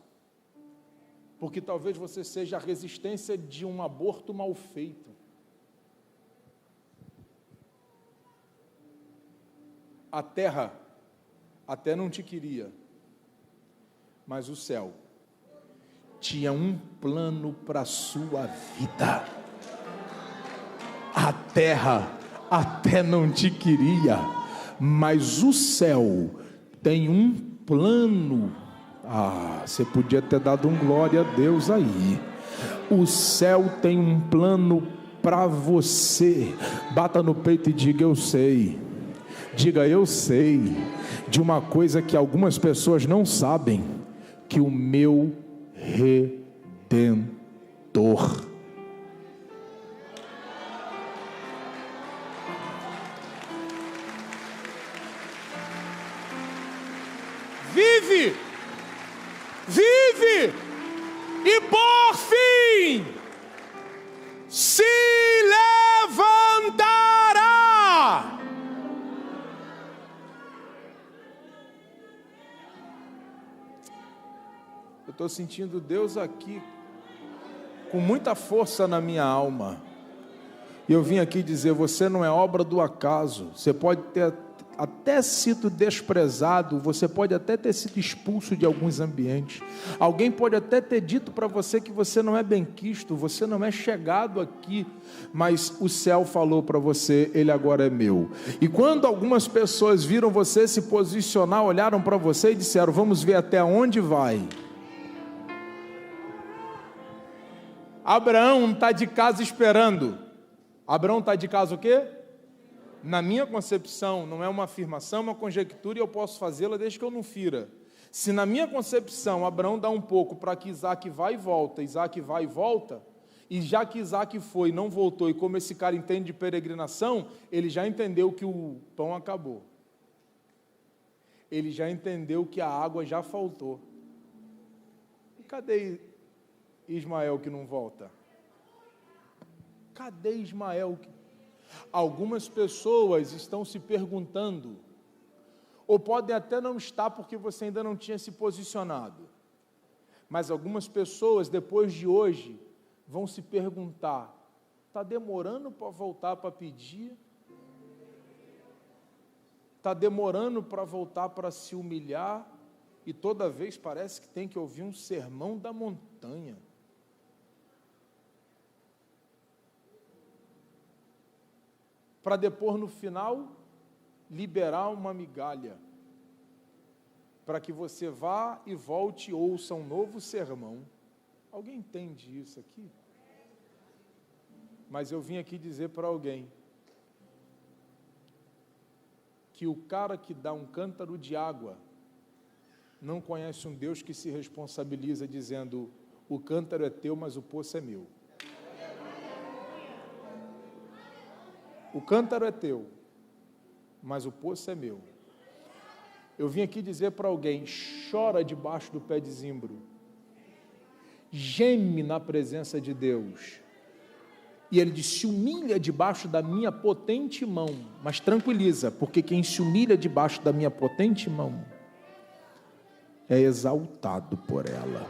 porque talvez você seja a resistência de um aborto mal feito. A terra até não te queria, mas o céu tinha um plano para a sua vida. A terra até não te queria, mas o céu tem um plano. Você podia ter dado um glória a Deus aí. O céu tem um plano para você. Bata no peito e diga: eu sei. Diga: eu sei de uma coisa que algumas pessoas não sabem, que o meu Redentor vive e por fim se levantará. Eu estou sentindo Deus aqui com muita força na minha alma. E eu vim aqui dizer: você não é obra do acaso. Você pode ter até sido desprezado, você pode até ter sido expulso de alguns ambientes. Alguém pode até ter dito para você que você não é benquisto, você não é chegado aqui, mas o céu falou para você: ele agora é meu. E quando algumas pessoas viram você se posicionar, olharam para você e disseram: vamos ver até onde vai. Abraão está de casa esperando. Abraão está de casa o quê? Na minha concepção, não é uma afirmação, é uma conjectura, e eu posso fazê-la desde que eu não fira. Se na minha concepção Abraão dá um pouco para que Isaac vá e volta, e já que Isaac foi e não voltou, e como esse cara entende de peregrinação, ele já entendeu que o pão acabou. Ele já entendeu que a água já faltou. E cadê Ismael que não volta? cadê Ismael? Algumas pessoas estão se perguntando, ou podem até não estar porque você ainda não tinha se posicionado, mas algumas pessoas depois de hoje vão se perguntar, está demorando para voltar para pedir? Está demorando para voltar para se humilhar? E toda vez parece que tem que ouvir um sermão da montanha. Para depois, no final, liberar uma migalha, para que você vá e volte e ouça um novo sermão. Alguém entende isso aqui? Mas eu vim aqui dizer para alguém que o cara que dá um cântaro de água não conhece um Deus que se responsabiliza dizendo, o cântaro é teu, mas o poço é meu. O cântaro é teu, mas o poço é meu. Eu vim aqui dizer para alguém, chora debaixo do pé de zimbro, geme na presença de Deus, e ele diz, se humilha debaixo da minha potente mão, mas tranquiliza, porque quem se humilha debaixo da minha potente mão, é exaltado por ela.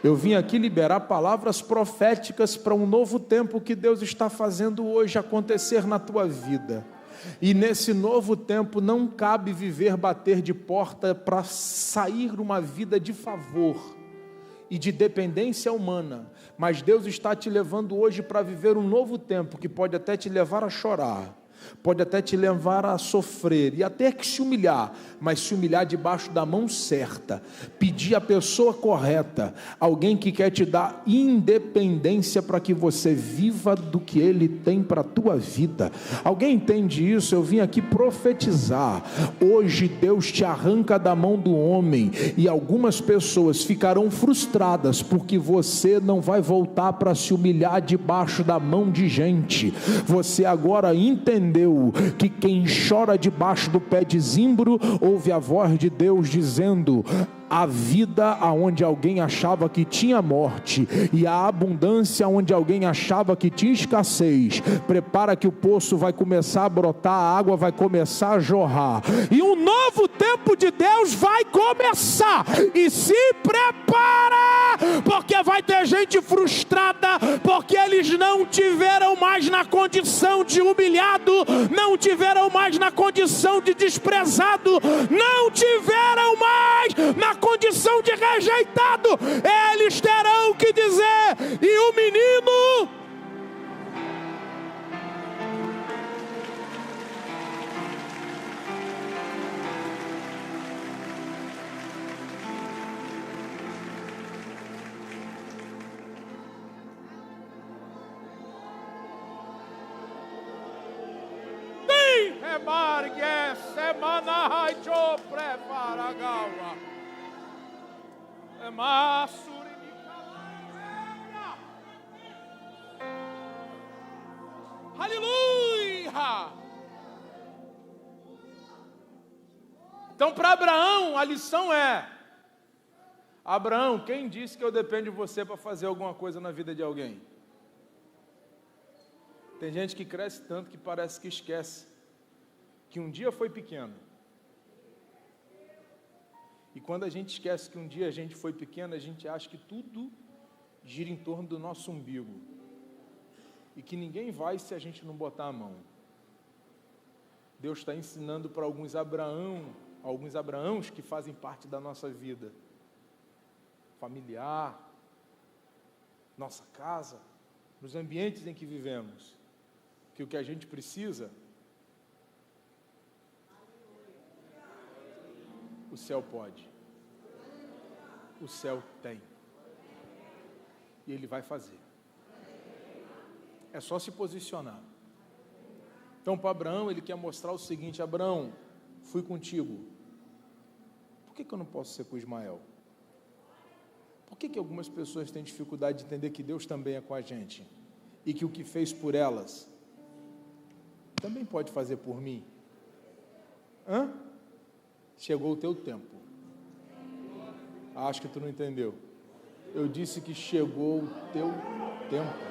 Eu vim aqui liberar palavras proféticas para um novo tempo que Deus está fazendo hoje acontecer na tua vida. E nesse novo tempo não cabe viver bater de porta para sair uma vida de favor e de dependência humana, mas Deus está te levando hoje para viver um novo tempo que pode até te levar a chorar, pode até te levar a sofrer e até que se humilhar, mas se humilhar debaixo da mão certa, pedir a pessoa correta, alguém que quer te dar independência para que você viva do que Ele tem para a tua vida. Alguém entende isso? Eu vim aqui profetizar. Hoje Deus te arranca da mão do homem e algumas pessoas ficarão frustradas porque você não vai voltar para se humilhar debaixo da mão de gente. Você agora entendeu que quem chora debaixo do pé de zimbro ouve a voz de Deus dizendo, a vida aonde alguém achava que tinha morte e a abundância onde alguém achava que tinha escassez, prepara que o poço vai começar a brotar, a água vai começar a jorrar e um novo tempo de Deus vai começar. E se prepara, porque vai ter gente frustrada, porque eles não tiveram mais na condição de humilhado, não tiveram mais na condição de desprezado, não tiveram mais na condição de rejeitado. Eles terão que dizer, e o menino aleluia. Então, para Abraão, a lição é: Abraão, quem disse que eu dependo de você para fazer alguma coisa na vida de alguém? Tem gente que cresce tanto que parece que esquece que um dia foi pequeno. E quando a gente esquece que um dia a gente foi pequeno, a gente acha que tudo gira em torno do nosso umbigo. E que ninguém vai se a gente não botar a mão. Deus está ensinando para alguns Abraãos que fazem parte da nossa vida familiar, nossa casa, nos ambientes em que vivemos, que o que a gente precisa, o céu pode, o céu tem, e Ele vai fazer. É só se posicionar. Então, para Abraão, ele quer mostrar o seguinte: Abraão, fui contigo. Por que eu não posso ser com Ismael? Por que algumas pessoas têm dificuldade de entender que Deus também é com a gente? E que o que fez por elas, também pode fazer por mim? Chegou o teu tempo. Acho que tu não entendeu. Eu disse que chegou o teu tempo.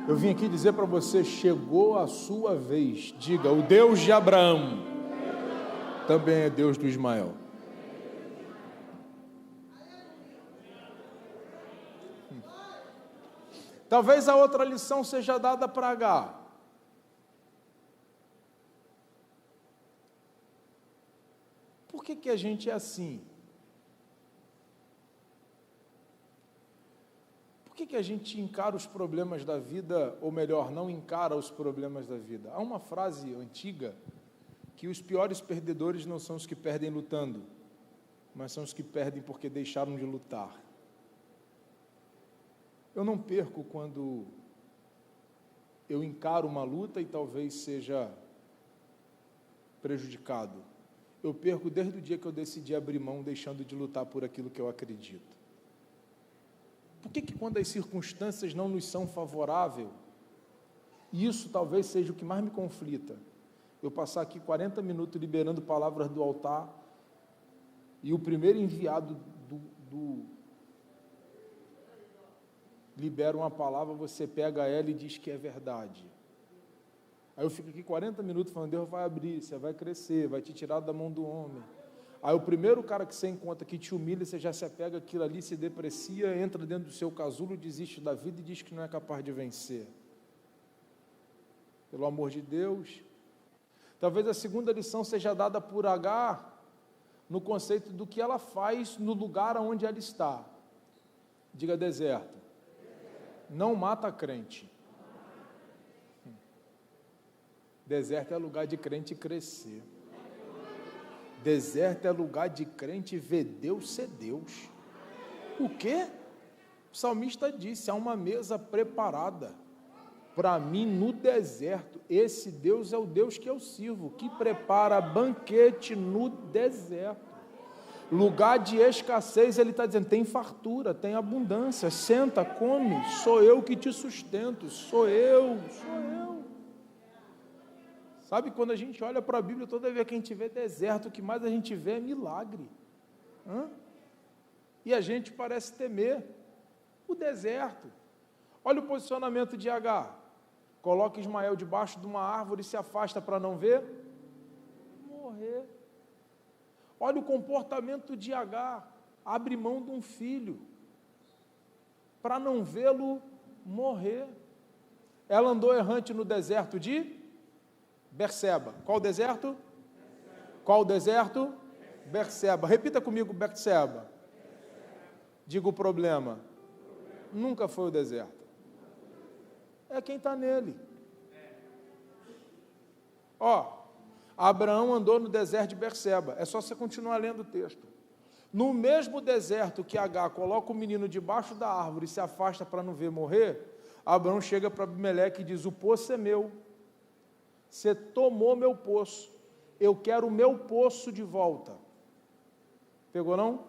Eu vim aqui dizer para você, chegou a sua vez. Diga, o Deus de Abraão também é Deus do Ismael. Talvez a outra lição seja dada para H. Por que a gente é assim? Por que a gente encara os problemas da vida, ou melhor, não encara os problemas da vida? Há uma frase antiga que os piores perdedores não são os que perdem lutando, mas são os que perdem porque deixaram de lutar. Eu não perco quando eu encaro uma luta e talvez seja prejudicado. Eu perco desde o dia que eu decidi abrir mão, deixando de lutar por aquilo que eu acredito. Por que quando as circunstâncias não nos são favoráveis, e isso talvez seja o que mais me conflita, eu passar aqui 40 minutos liberando palavras do altar, e o primeiro enviado libera uma palavra, você pega ela e diz que é verdade. Aí eu fico aqui 40 minutos falando, Deus vai abrir, você vai crescer, vai te tirar da mão do homem. Aí o primeiro cara que você encontra que te humilha, você já se apega aquilo ali, se deprecia, entra dentro do seu casulo, desiste da vida e diz que não é capaz de vencer. Pelo amor de Deus. Talvez a segunda lição seja dada por H no conceito do que ela faz no lugar onde ela está. Diga deserto. Não mata crente. Deserto é lugar de crente crescer. Deserto é lugar de crente ver Deus ser Deus. O quê? O salmista disse, há uma mesa preparada para mim no deserto. Esse Deus é o Deus que eu sirvo, que prepara banquete no deserto. Lugar de escassez, ele está dizendo, tem fartura, tem abundância, senta, come, sou eu que te sustento, sou eu. Sabe, quando a gente olha para a Bíblia, toda vez que a gente vê deserto, o que mais a gente vê é milagre. E a gente parece temer o deserto. Olha o posicionamento de H. Coloca Ismael debaixo de uma árvore e se afasta para não ver morrer. Olha o comportamento de H. Abre mão de um filho para não vê-lo morrer. Ela andou errante no deserto de Berseba. Qual deserto? Qual deserto? Berseba. Repita comigo, Berseba. Diga o problema. Nunca foi o deserto. É quem está nele. Abraão andou no deserto de Berseba. É só você continuar lendo o texto. No mesmo deserto que Agar coloca o menino debaixo da árvore e se afasta para não ver morrer, Abraão chega para Abimeleque e diz, o poço é meu. Você tomou meu poço, eu quero o meu poço de volta. Pegou não?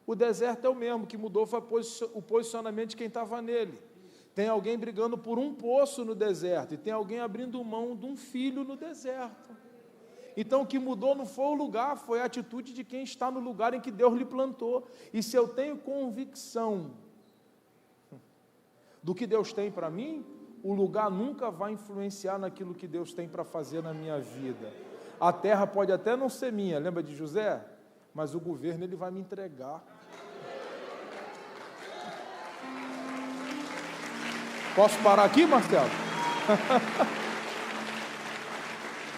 O deserto é o mesmo, que mudou foi o posicionamento de quem estava nele. Tem alguém brigando por um poço no deserto, e tem alguém abrindo mão de um filho no deserto. Então o que mudou não foi o lugar, foi a atitude de quem está no lugar em que Deus lhe plantou. E se eu tenho convicção do que Deus tem para mim, o lugar nunca vai influenciar naquilo que Deus tem para fazer na minha vida. A terra pode até não ser minha, lembra de José? Mas o governo ele vai me entregar. Posso parar aqui, Marcelo?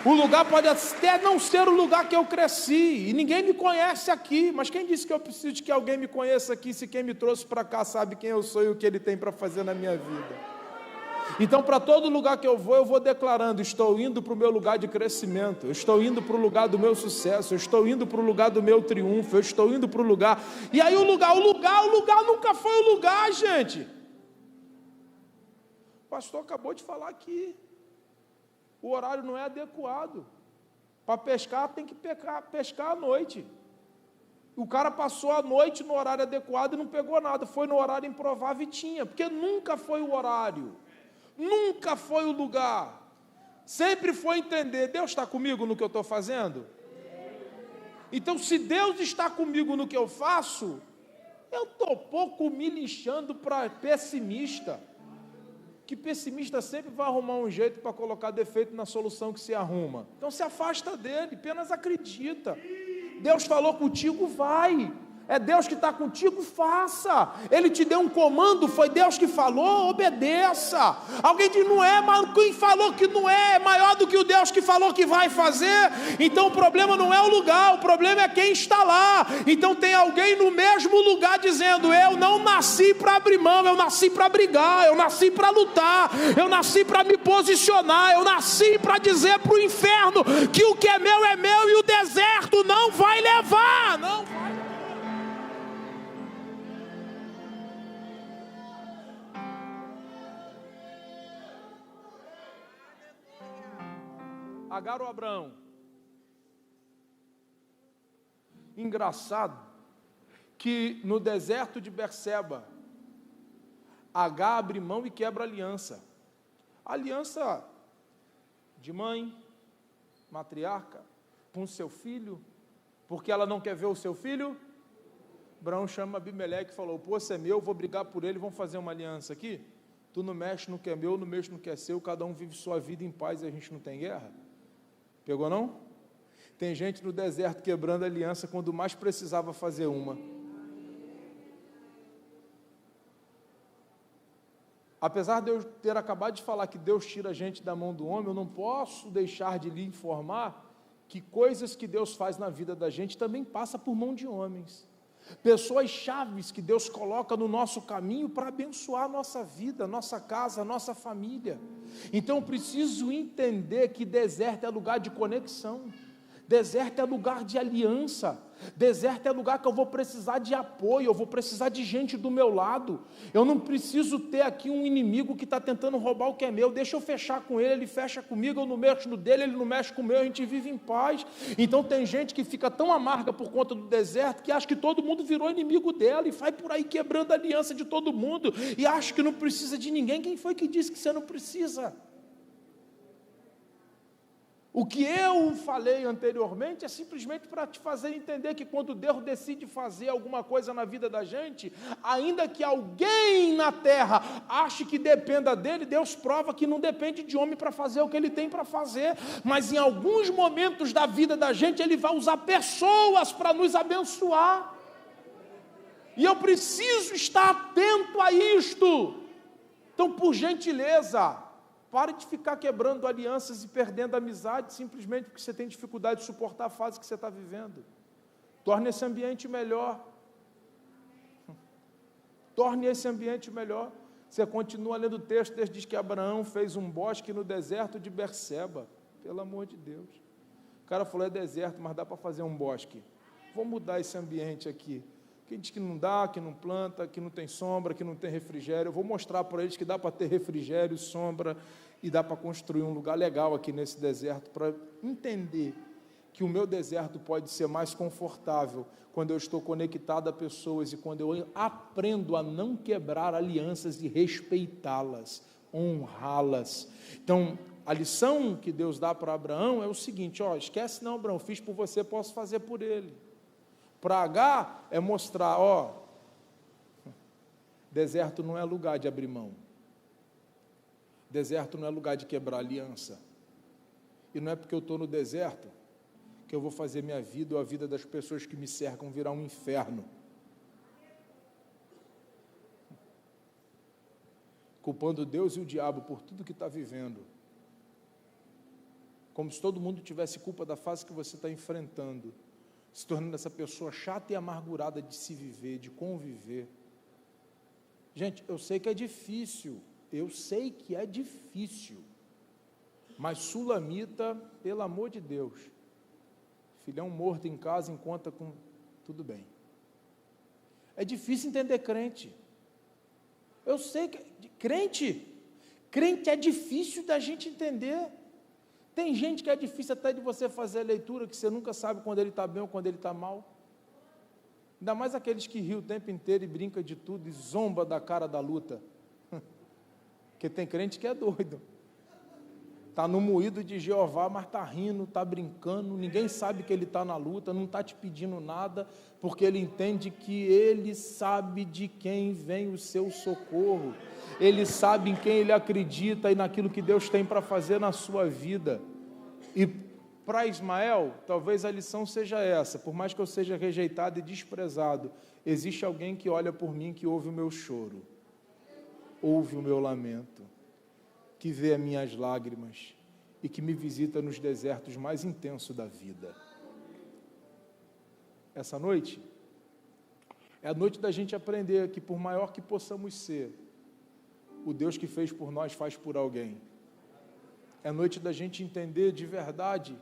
O lugar pode até não ser o lugar que eu cresci, e ninguém me conhece aqui, mas quem disse que eu preciso de que alguém me conheça aqui, se quem me trouxe para cá sabe quem eu sou e o que ele tem para fazer na minha vida? Então, para todo lugar que eu vou declarando, estou indo para o meu lugar de crescimento, eu estou indo para o lugar do meu sucesso, eu estou indo para o lugar do meu triunfo, eu estou indo para o lugar, e aí o lugar nunca foi o lugar, gente. O pastor acabou de falar aqui, o horário não é adequado, para pescar tem que pescar à noite, o cara passou a noite no horário adequado e não pegou nada, foi no horário improvável e tinha, porque nunca foi o horário, nunca foi o lugar, sempre foi entender, Deus está comigo no que eu estou fazendo? Então se Deus está comigo no que eu faço, eu estou pouco me lixando para pessimista. que pessimista sempre vai arrumar um jeito para colocar defeito na solução que se arruma. Então se afasta dele, apenas acredita. Deus falou contigo, vai. É Deus que está contigo, faça. Ele te deu um comando, foi Deus que falou, obedeça. Alguém diz, não é, mas quem falou que não é maior do que o Deus que falou que vai fazer? Então o problema não é o lugar, o problema é quem está lá. Então tem alguém no mesmo lugar dizendo, eu não nasci para abrir mão, eu nasci para brigar, eu nasci para lutar, eu nasci para me posicionar, eu nasci para dizer para o inferno que o que é meu e o deserto não vai levar, não vai. Agar ou Abraão? Engraçado que no deserto de Berseba, Agar abre mão e quebra aliança. Aliança de mãe, matriarca, com seu filho, porque ela não quer ver o seu filho. Abraão chama Abimeleque e falou, pô, você é meu, vou brigar por ele, vamos fazer uma aliança aqui? Tu não mexe no que é meu, não mexe no que é seu, cada um vive sua vida em paz e a gente não tem guerra. Pegou não? Tem gente no deserto quebrando aliança quando mais precisava fazer uma. Apesar de eu ter acabado de falar que Deus tira a gente da mão do homem, eu não posso deixar de lhe informar que coisas que Deus faz na vida da gente também passa por mão de homens. Pessoas chaves que Deus coloca no nosso caminho para abençoar a nossa vida, nossa casa, nossa família. Então eu preciso entender que deserto é lugar de conexão, deserto é lugar de aliança, deserto é lugar que eu vou precisar de apoio, eu vou precisar de gente do meu lado. Eu não preciso ter aqui um inimigo que está tentando roubar o que é meu, deixa eu fechar com ele, ele fecha comigo, eu não mexo no dele, ele não mexe com o meu, a gente vive em paz. Então tem gente que fica tão amarga por conta do deserto, que acha que todo mundo virou inimigo dela, e vai por aí quebrando a aliança de todo mundo, e acha que não precisa de ninguém. Quem foi que disse que você não precisa? O que eu falei anteriormente é simplesmente para te fazer entender que quando Deus decide fazer alguma coisa na vida da gente, ainda que alguém na terra ache que dependa dele, Deus prova que não depende de homem para fazer o que ele tem para fazer, mas em alguns momentos da vida da gente, ele vai usar pessoas para nos abençoar, e eu preciso estar atento a isto. Então, por gentileza, pare de ficar quebrando alianças e perdendo amizade simplesmente porque você tem dificuldade de suportar a fase que você está vivendo. Torne esse ambiente melhor. Torne esse ambiente melhor. Você continua lendo o texto, diz que Abraão fez um bosque no deserto de Berseba. Pelo amor de Deus. O cara falou, é deserto, mas dá para fazer um bosque. Vou mudar esse ambiente aqui. Quem diz que não dá, que não planta, que não tem sombra, que não tem refrigério, eu vou mostrar para eles que dá para ter refrigério, sombra, e dá para construir um lugar legal aqui nesse deserto, para entender que o meu deserto pode ser mais confortável quando eu estou conectado a pessoas e quando eu aprendo a não quebrar alianças e respeitá-las, honrá-las. Então, a lição que Deus dá para Abraão é o seguinte, ó, esquece não, Abraão, fiz por você, posso fazer por ele. Para Agar é mostrar, ó, deserto não é lugar de abrir mão. Deserto não é lugar de quebrar aliança. E não é porque eu estou no deserto que eu vou fazer minha vida ou a vida das pessoas que me cercam virar um inferno. Culpando Deus e o diabo por tudo que está vivendo. Como se todo mundo tivesse culpa da fase que você está enfrentando. Se tornando essa pessoa chata e amargurada de se viver, de conviver. Gente, eu sei que é difícil. Eu sei que é difícil, mas sulamita, pelo amor de Deus, filhão morto em casa encontra com tudo bem. É difícil entender crente. Eu sei que crente é difícil da gente entender. Tem gente que é difícil até de você fazer a leitura, que você nunca sabe quando ele está bem ou quando ele está mal. Ainda mais aqueles que riem o tempo inteiro e brinca de tudo e zomba da cara da luta. Porque tem crente que é doido. Está no moído de Jeová, mas está rindo, está brincando, ninguém sabe que ele está na luta, não está te pedindo nada, porque ele entende que ele sabe de quem vem o seu socorro, ele sabe em quem ele acredita e naquilo que Deus tem para fazer na sua vida. E para Ismael, talvez a lição seja essa: por mais que eu seja rejeitado e desprezado, existe alguém que olha por mim, que ouve o meu choro, ouve o meu lamento, que vê as minhas lágrimas e que me visita nos desertos mais intensos da vida. Essa noite é a noite da gente aprender que, por maior que possamos ser, o Deus que fez por nós faz por alguém. É a noite da gente entender de verdade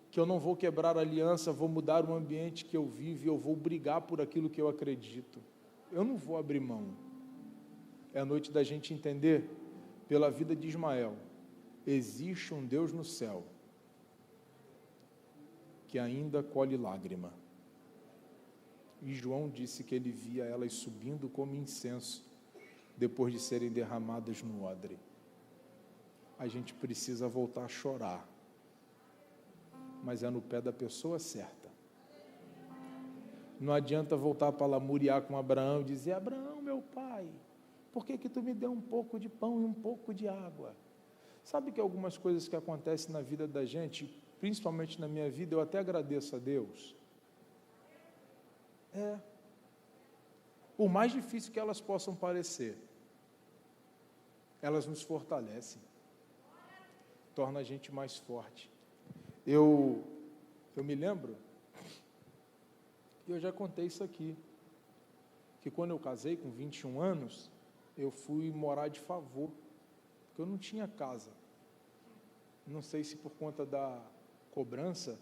que eu não vou quebrar a aliança, vou mudar o ambiente que eu vivo e eu vou brigar por aquilo que eu acredito. Eu não vou abrir mão. É a noite da gente entender, pela vida de Ismael, existe um Deus no céu que ainda colhe lágrima. E João disse que ele via elas subindo como incenso depois de serem derramadas no odre. A gente precisa voltar a chorar, mas é no pé da pessoa certa. Não adianta voltar para lamuriar com Abraão e dizer: Abraão, meu pai, por que tu me deu um pouco de pão e um pouco de água? Sabe que algumas coisas que acontecem na vida da gente, principalmente na minha vida, eu até agradeço a Deus. Por mais difícil que elas possam parecer, elas nos fortalecem, torna a gente mais forte. Eu me lembro, e eu já contei isso aqui, que quando eu casei com 21 anos, eu fui morar de favor, porque eu não tinha casa. Não sei se por conta da cobrança,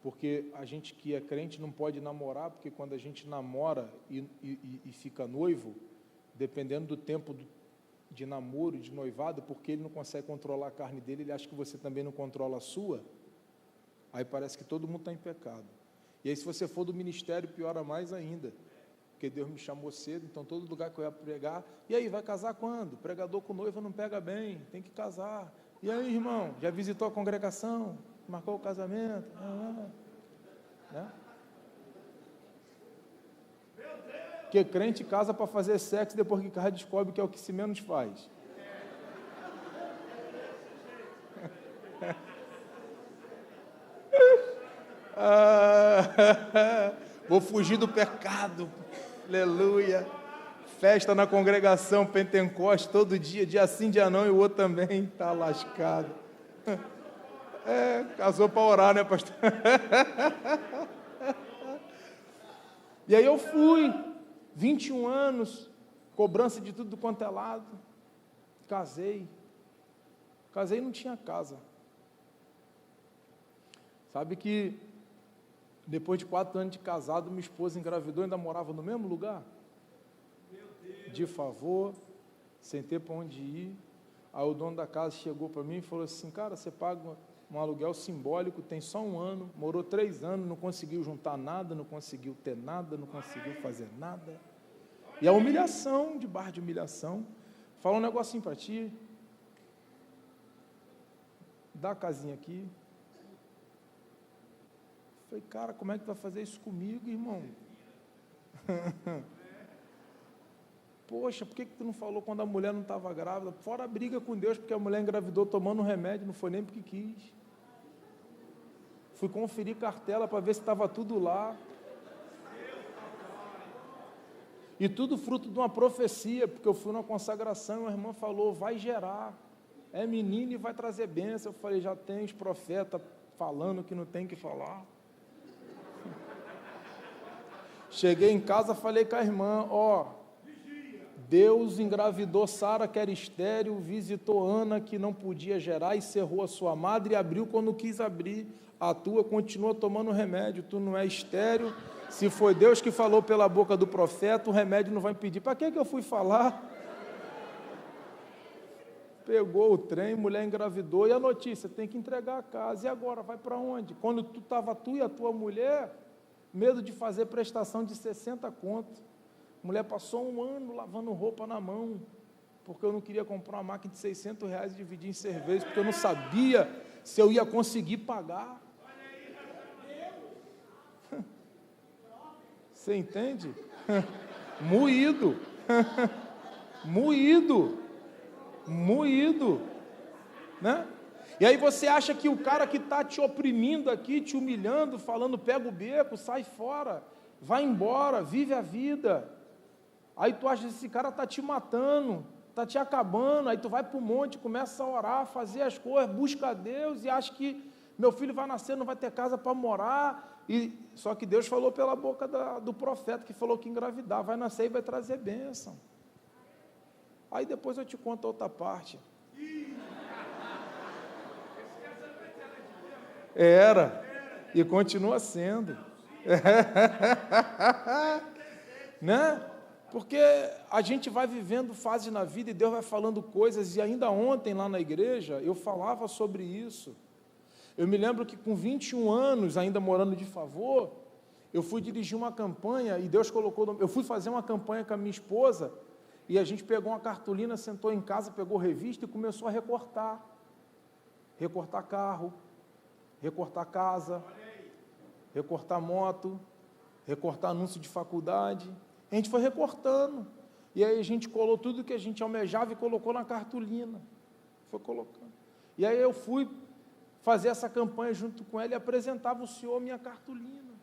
porque a gente que é crente não pode namorar, porque quando a gente namora e fica noivo, dependendo do tempo de namoro, de noivado, porque ele não consegue controlar a carne dele, ele acha que você também não controla a sua, aí parece que todo mundo está em pecado. E aí, se você for do ministério, piora mais ainda, porque Deus me chamou cedo, então todo lugar que eu ia pregar, e aí, vai casar quando? Pregador com noiva não pega bem, tem que casar. E aí, irmão, já visitou a congregação? Marcou o casamento? Né? Porque crente casa para fazer sexo, depois que casa descobre que é o que se menos faz. Vou fugir do pecado, aleluia. Festa na congregação, Pentecoste, todo dia, dia sim, dia não, e o outro também, está lascado. Casou para orar, né, pastor? E aí eu fui, 21 anos, cobrança de tudo quanto é lado, casei e não tinha casa. Sabe que depois de 4 anos de casado, minha esposa engravidou e ainda morava no mesmo lugar? De favor, sem ter para onde ir. Aí o dono da casa chegou para mim e falou assim: cara, você paga um aluguel simbólico, tem só 1 ano, morou 3 anos, não conseguiu juntar nada, não conseguiu ter nada, não conseguiu fazer nada. E a humilhação, de barra de humilhação. Fala um negocinho para ti. Dá a casinha aqui. Falei, cara, como é que vai fazer isso comigo, irmão? Poxa, por que tu não falou quando a mulher não estava grávida? Fora a briga com Deus, porque a mulher engravidou tomando um remédio, não foi nem porque quis. Fui conferir cartela para ver se estava tudo lá. E tudo fruto de uma profecia, porque eu fui numa consagração e a irmã falou: vai gerar, é menino e vai trazer bênção. Eu falei: já tem os profetas falando que não tem que falar. Cheguei em casa, falei com a irmã: Deus engravidou Sara, que era estéril, visitou Ana, que não podia gerar, e cerrou a sua madre e abriu quando quis abrir. A tua continua tomando remédio, tu não é estéril. Se foi Deus que falou pela boca do profeta, o remédio não vai impedir. Para que eu fui falar? Pegou o trem, mulher engravidou, e a notícia: tem que entregar a casa. E agora, vai para onde? Quando tu estava tu e a tua mulher, medo de fazer prestação de 60 conto. Mulher passou 1 ano lavando roupa na mão. porque eu não queria comprar uma máquina de R$600 e dividir em cerveja, porque eu não sabia se eu ia conseguir pagar. Você entende? Moído. Moído. Né? E aí você acha que o cara que está te oprimindo aqui, te humilhando, falando, pega o beco, sai fora, vai embora, vive a vida. Aí tu acha que esse cara está te matando, está te acabando, aí tu vai para o monte, começa a orar, fazer as coisas, busca a Deus e acha que meu filho vai nascer, não vai ter casa para morar. Só que Deus falou pela boca do profeta, que falou que engravidar, vai nascer e vai trazer bênção. Aí depois eu te conto a outra parte. Era, e continua sendo. Né? Porque a gente vai vivendo fases na vida e Deus vai falando coisas, e ainda ontem lá na igreja eu falava sobre isso. Eu me lembro que com 21 anos, ainda morando de favor, eu fui dirigir uma campanha e Deus colocou, eu fui fazer uma campanha com a minha esposa e a gente pegou uma cartolina, sentou em casa, pegou revista e começou a recortar. Recortar carro, recortar casa, recortar moto, recortar anúncio de faculdade. A gente foi recortando. E aí a gente colou tudo que a gente almejava e colocou na cartolina. Foi colocando. E aí eu fui fazer essa campanha junto com ela e apresentava o Senhor minha cartolina.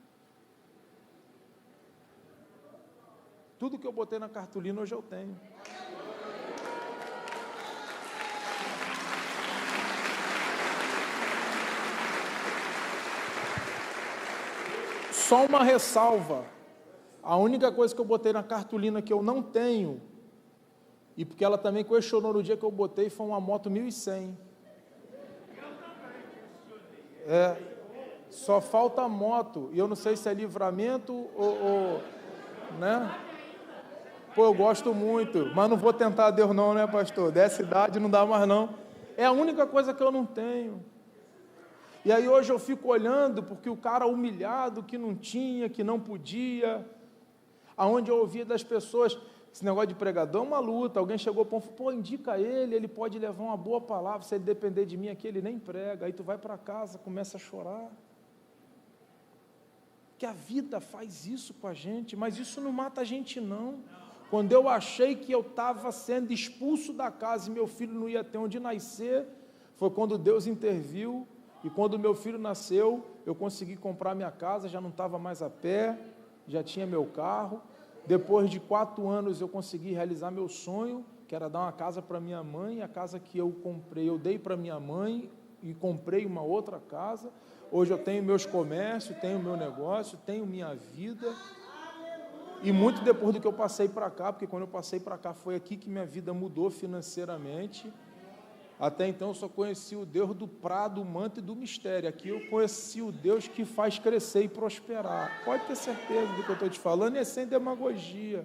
Tudo que eu botei na cartolina hoje eu tenho. Só uma ressalva. A única coisa que eu botei na cartolina que eu não tenho, e porque ela também questionou no dia que eu botei, foi uma moto 1100. Só falta a moto, e eu não sei se é Livramento ou né? Pô, eu gosto muito, mas não vou tentar Deus não, né, pastor? Dessa idade não dá mais não. É a única coisa que eu não tenho. E aí hoje eu fico olhando, porque o cara humilhado, que não tinha, que não podia, aonde eu ouvia das pessoas, esse negócio de pregador é uma luta, alguém chegou para pô, indica ele pode levar uma boa palavra, se ele depender de mim aqui, ele nem prega, aí tu vai para casa, começa a chorar, que a vida faz isso com a gente, mas isso não mata a gente não. Quando eu achei que eu estava sendo expulso da casa e meu filho não ia ter onde nascer, foi quando Deus interviu, e quando meu filho nasceu, eu consegui comprar minha casa, já não estava mais a pé, já tinha meu carro. Depois de 4 anos eu consegui realizar meu sonho, que era dar uma casa para minha mãe. A casa que eu comprei, eu dei para minha mãe e comprei uma outra casa. Hoje eu tenho meus comércios, tenho meu negócio, tenho minha vida. E muito depois do que eu passei para cá, porque quando eu passei para cá foi aqui que minha vida mudou financeiramente. Até então eu só conheci o Deus do prado, do manto e do mistério. Aqui eu conheci o Deus que faz crescer e prosperar. Pode ter certeza do que eu estou te falando, e é sem demagogia.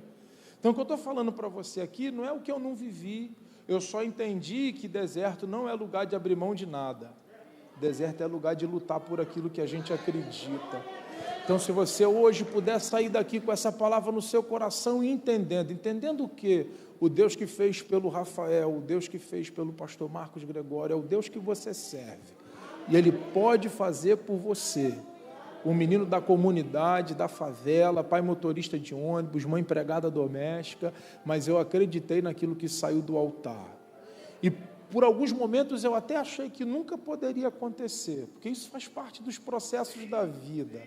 Então o que eu estou falando para você aqui não é o que eu não vivi. Eu só entendi que deserto não é lugar de abrir mão de nada. Deserto é lugar de lutar por aquilo que a gente acredita. Então se você hoje puder sair daqui com essa palavra no seu coração e entendendo o quê? O Deus que fez pelo Rafael, o Deus que fez pelo pastor Marcos Gregório, é o Deus que você serve. E Ele pode fazer por você. Um menino da comunidade, da favela, pai motorista de ônibus, mãe empregada doméstica, mas eu acreditei naquilo que saiu do altar. E por alguns momentos eu até achei que nunca poderia acontecer, porque isso faz parte dos processos da vida.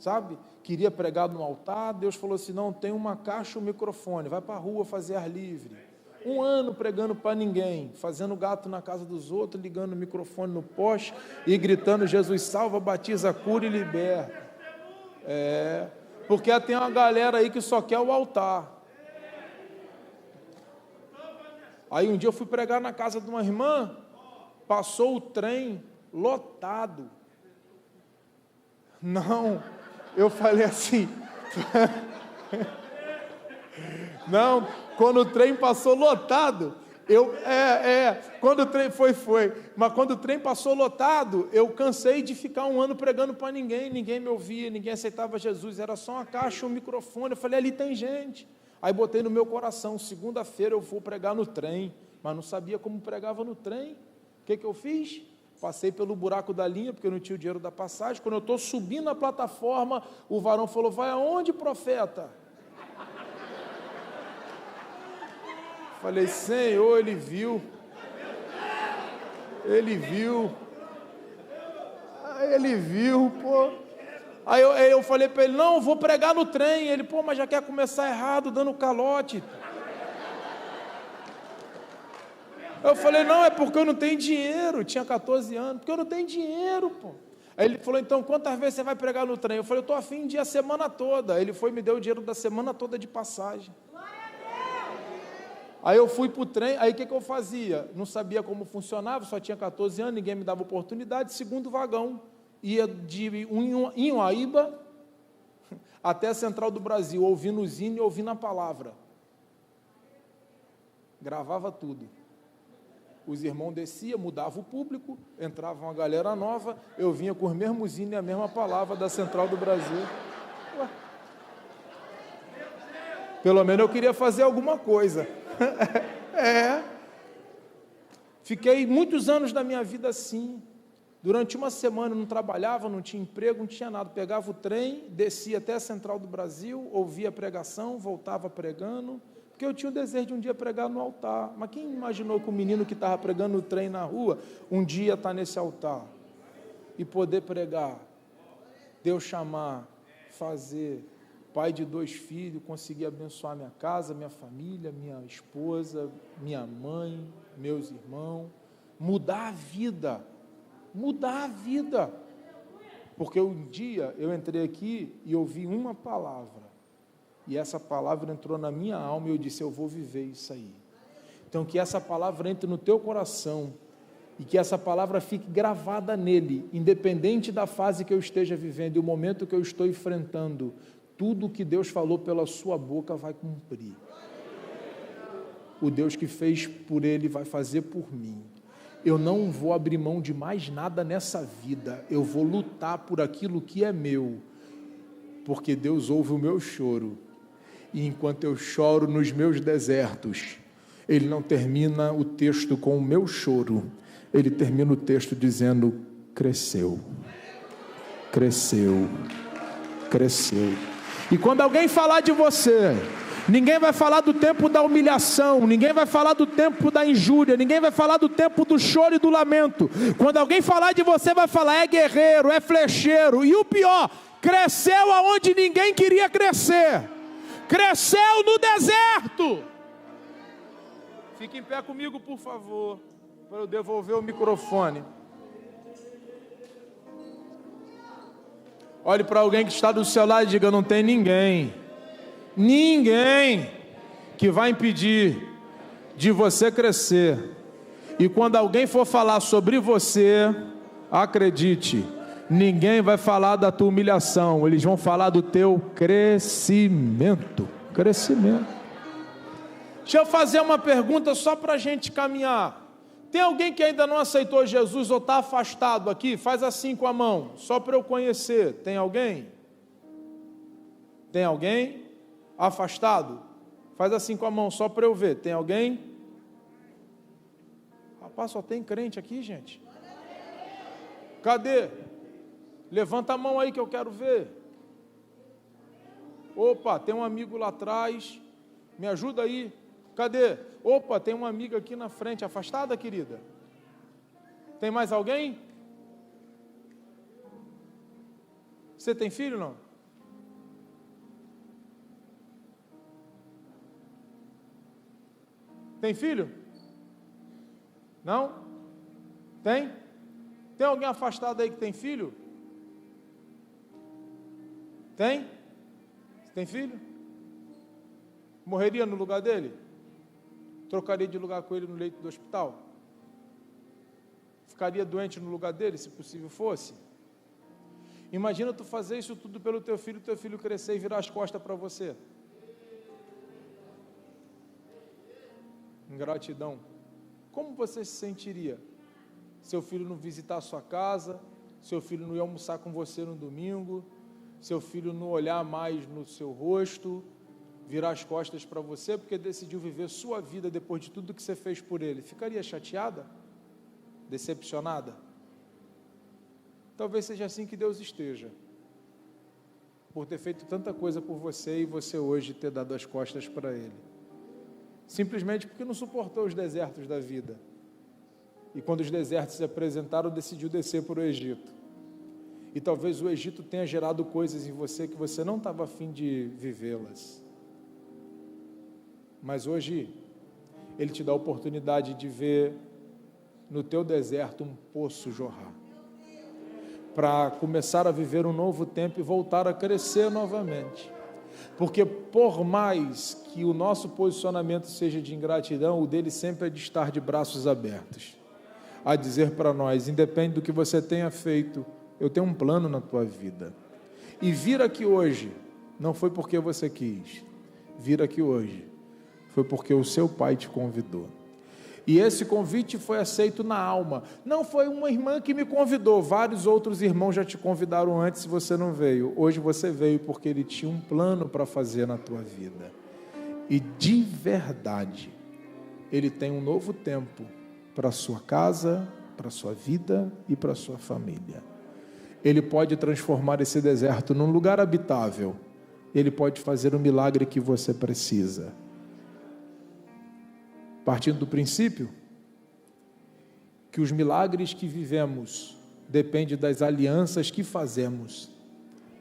Sabe, queria pregar no altar, Deus falou assim, não, tem uma caixa e um microfone, vai para a rua fazer ar livre. 1 ano pregando para ninguém, fazendo gato na casa dos outros, ligando o microfone no poste e gritando, Jesus salva, batiza, cura e liberta. Porque tem uma galera aí que só quer o altar. Aí um dia eu fui pregar na casa de uma irmã, passou o trem lotado. Não, eu falei assim, não, quando o trem passou lotado, quando o trem foi, mas quando o trem passou lotado, eu cansei de ficar 1 ano pregando para ninguém me ouvia, ninguém aceitava Jesus, era só uma caixa, um microfone, eu falei, ali tem gente, Aí botei no meu coração, segunda-feira eu vou pregar no trem, mas não sabia como pregava no trem. O que eu fiz? Passei pelo buraco da linha, porque eu não tinha o dinheiro da passagem. Quando eu estou subindo a plataforma, o varão falou: vai aonde, profeta? Falei: Senhor, ele viu, pô. Aí eu falei para ele: não, eu vou pregar no trem. Ele: pô, mas já quer começar errado, dando calote. Eu falei: não, é porque eu não tenho dinheiro. Tinha 14 anos, porque eu não tenho dinheiro, pô. Aí ele falou: então, quantas vezes você vai pregar no trem? Eu falei: eu estou a fim de ir a semana toda. Ele foi e me deu o dinheiro da semana toda de passagem. Aí eu fui para o trem, aí o que eu fazia? Não sabia como funcionava, só tinha 14 anos, ninguém me dava oportunidade. Segundo vagão, ia de Inhuaíba até a Central do Brasil, ouvindo o hino e ouvindo a palavra. Gravava tudo. Os irmãos desciam, mudavam o público, entrava uma galera nova, eu vinha com os mesmos hinos e a mesma palavra da Central do Brasil. Ué. Pelo menos eu queria fazer alguma coisa. Fiquei muitos anos da minha vida assim. Durante uma semana eu não trabalhava, não tinha emprego, não tinha nada. Pegava o trem, descia até a Central do Brasil, ouvia a pregação, voltava pregando, porque eu tinha o desejo de um dia pregar no altar. Mas quem imaginou que o menino que estava pregando no trem na rua, um dia está nesse altar e poder pregar, Deus chamar, fazer, pai de 2 filhos, conseguir abençoar minha casa, minha família, minha esposa, minha mãe, meus irmãos, mudar a vida, porque um dia eu entrei aqui e ouvi uma palavra, e essa palavra entrou na minha alma e eu disse: eu vou viver isso aí. Então que essa palavra entre no teu coração, e que essa palavra fique gravada nele, independente da fase que eu esteja vivendo e o momento que eu estou enfrentando. Tudo o que Deus falou pela sua boca vai cumprir. O Deus que fez por ele vai fazer por mim. Eu não vou abrir mão de mais nada nessa vida. Eu vou lutar por aquilo que é meu, porque Deus ouve o meu choro. E enquanto eu choro nos meus desertos, Ele não termina o texto com o meu choro. Ele termina o texto dizendo: cresceu, cresceu, cresceu. E quando alguém falar de você, ninguém vai falar do tempo da humilhação, ninguém vai falar do tempo da injúria, ninguém vai falar do tempo do choro e do lamento. Quando alguém falar de você, vai falar: é guerreiro, é flecheiro. E o pior, cresceu aonde ninguém queria crescer. Cresceu no deserto. Fique em pé comigo, por favor, para eu devolver o microfone. Olhe para alguém que está do seu lado e diga: não tem ninguém que vai impedir de você crescer. E quando alguém for falar sobre você, acredite, ninguém vai falar da tua humilhação, eles vão falar do teu crescimento. Deixa eu fazer uma pergunta só para a gente caminhar. Tem alguém que ainda não aceitou Jesus ou está afastado aqui? Faz assim com a mão, só para eu conhecer. Tem alguém? Tem alguém afastado? Faz assim com a mão, só para eu ver. Tem alguém? Rapaz, só tem crente aqui, gente. Cadê? Levanta a mão aí que eu quero ver. Opa, tem um amigo lá atrás. Me ajuda aí. Cadê? Opa, tem uma amiga aqui na frente, afastada, querida. Tem mais alguém? Você tem filho, não? Tem filho? Não? Tem? Tem alguém afastado aí que tem filho? Tem? Você tem filho? Morreria no lugar dele? Trocaria de lugar com ele no leito do hospital? Ficaria doente no lugar dele, se possível fosse? Imagina tu fazer isso tudo pelo teu filho crescer e virar as costas para você. Ingratidão. Como você se sentiria? Seu filho não visitar a sua casa, seu filho não ir almoçar com você no domingo, seu filho não olhar mais no seu rosto, virar as costas para você porque decidiu viver sua vida depois de tudo que você fez por ele, ficaria chateada? Decepcionada? Talvez seja assim que Deus esteja, por ter feito tanta coisa por você e você hoje ter dado as costas para ele, simplesmente porque não suportou os desertos da vida, e quando os desertos se apresentaram, decidiu descer para o Egito, e talvez o Egito tenha gerado coisas em você que você não estava a fim de vivê-las, mas hoje ele te dá a oportunidade de ver no teu deserto um poço jorrar, para começar a viver um novo tempo e voltar a crescer novamente, porque por mais que o nosso posicionamento seja de ingratidão, o dele sempre é de estar de braços abertos, a dizer para nós, independe do que você tenha feito, eu tenho um plano na tua vida, e vir aqui hoje, não foi porque você quis, vir aqui hoje, foi porque o seu pai te convidou, e esse convite foi aceito na alma, não foi uma irmã que me convidou, vários outros irmãos já te convidaram antes e você não veio, hoje você veio porque ele tinha um plano para fazer na tua vida, e de verdade, ele tem um novo tempo para a sua casa, para a sua vida e para a sua família, ele pode transformar esse deserto num lugar habitável, ele pode fazer o milagre que você precisa, partindo do princípio que os milagres que vivemos dependem das alianças que fazemos.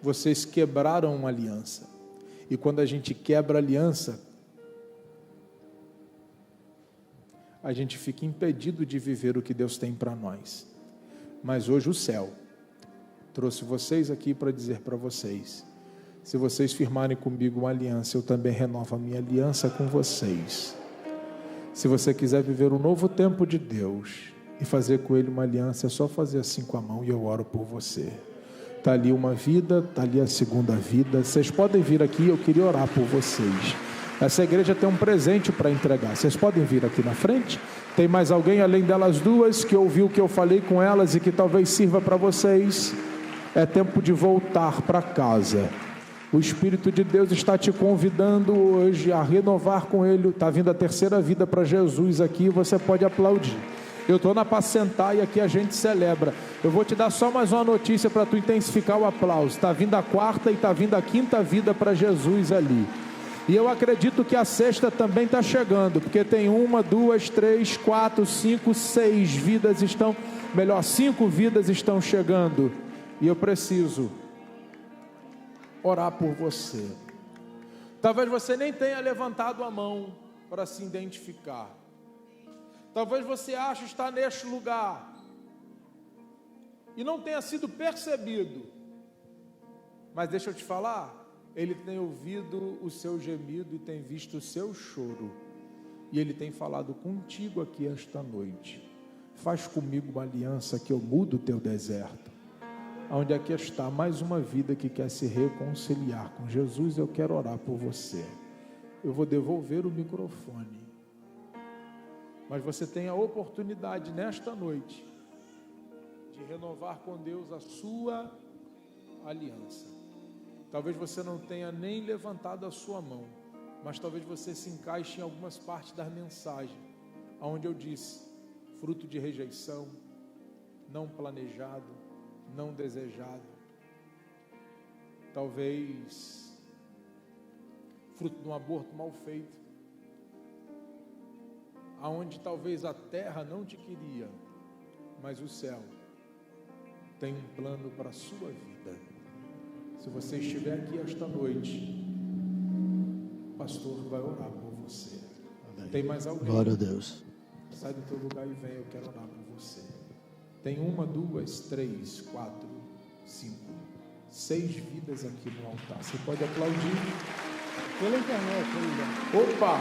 Vocês quebraram uma aliança, e quando a gente quebra a aliança, a gente fica impedido de viver o que Deus tem para nós. Mas hoje o céu trouxe vocês aqui para dizer para vocês, se vocês firmarem comigo uma aliança, eu também renovo a minha aliança com vocês. Se você quiser viver um novo tempo de Deus e fazer com Ele uma aliança, é só fazer assim com a mão e eu oro por você. Está ali uma vida, está ali a segunda vida. Vocês podem vir aqui, eu queria orar por vocês. Essa igreja tem um presente para entregar. Vocês podem vir aqui na frente? Tem mais alguém além delas duas que ouviu o que eu falei com elas e que talvez sirva para vocês? É tempo de voltar para casa. O Espírito de Deus está te convidando hoje a renovar com Ele. Está vindo a terceira vida para Jesus aqui, você pode aplaudir. Eu estou na Pacentar e aqui a gente celebra. Eu vou te dar só mais uma notícia para tu intensificar o aplauso. Está vindo a quarta e está vindo a quinta vida para Jesus ali. E eu acredito que a sexta também está chegando, porque tem 1, 2, 3, 4, 5, 6 vidas estão, 5 vidas estão chegando. E eu preciso orar por você. Talvez você nem tenha levantado a mão para se identificar. Talvez você ache estar neste lugar e não tenha sido percebido. Mas deixa eu te falar, Ele tem ouvido o seu gemido e tem visto o seu choro. E Ele tem falado contigo aqui esta noite. Faz comigo uma aliança que eu mudo o teu deserto. Onde aqui está mais uma vida que quer se reconciliar com Jesus, eu quero orar por você. Eu vou devolver o microfone, mas você tem a oportunidade nesta noite de renovar com Deus a sua aliança. Talvez você não tenha nem levantado a sua mão, mas talvez você se encaixe em algumas partes da mensagem, onde eu disse, fruto de rejeição, não planejado, não desejado, talvez fruto de um aborto mal feito, aonde talvez a terra não te queria, mas o céu tem um plano para a sua vida. Se você estiver aqui esta noite, o pastor vai orar por você. Tem mais alguém? Glória a Deus. Sai do teu lugar e vem, eu quero orar por você. Tem 1, 2, 3, 4, 5, 6 vidas aqui no altar. Você pode aplaudir. Pela internet ainda. Opa!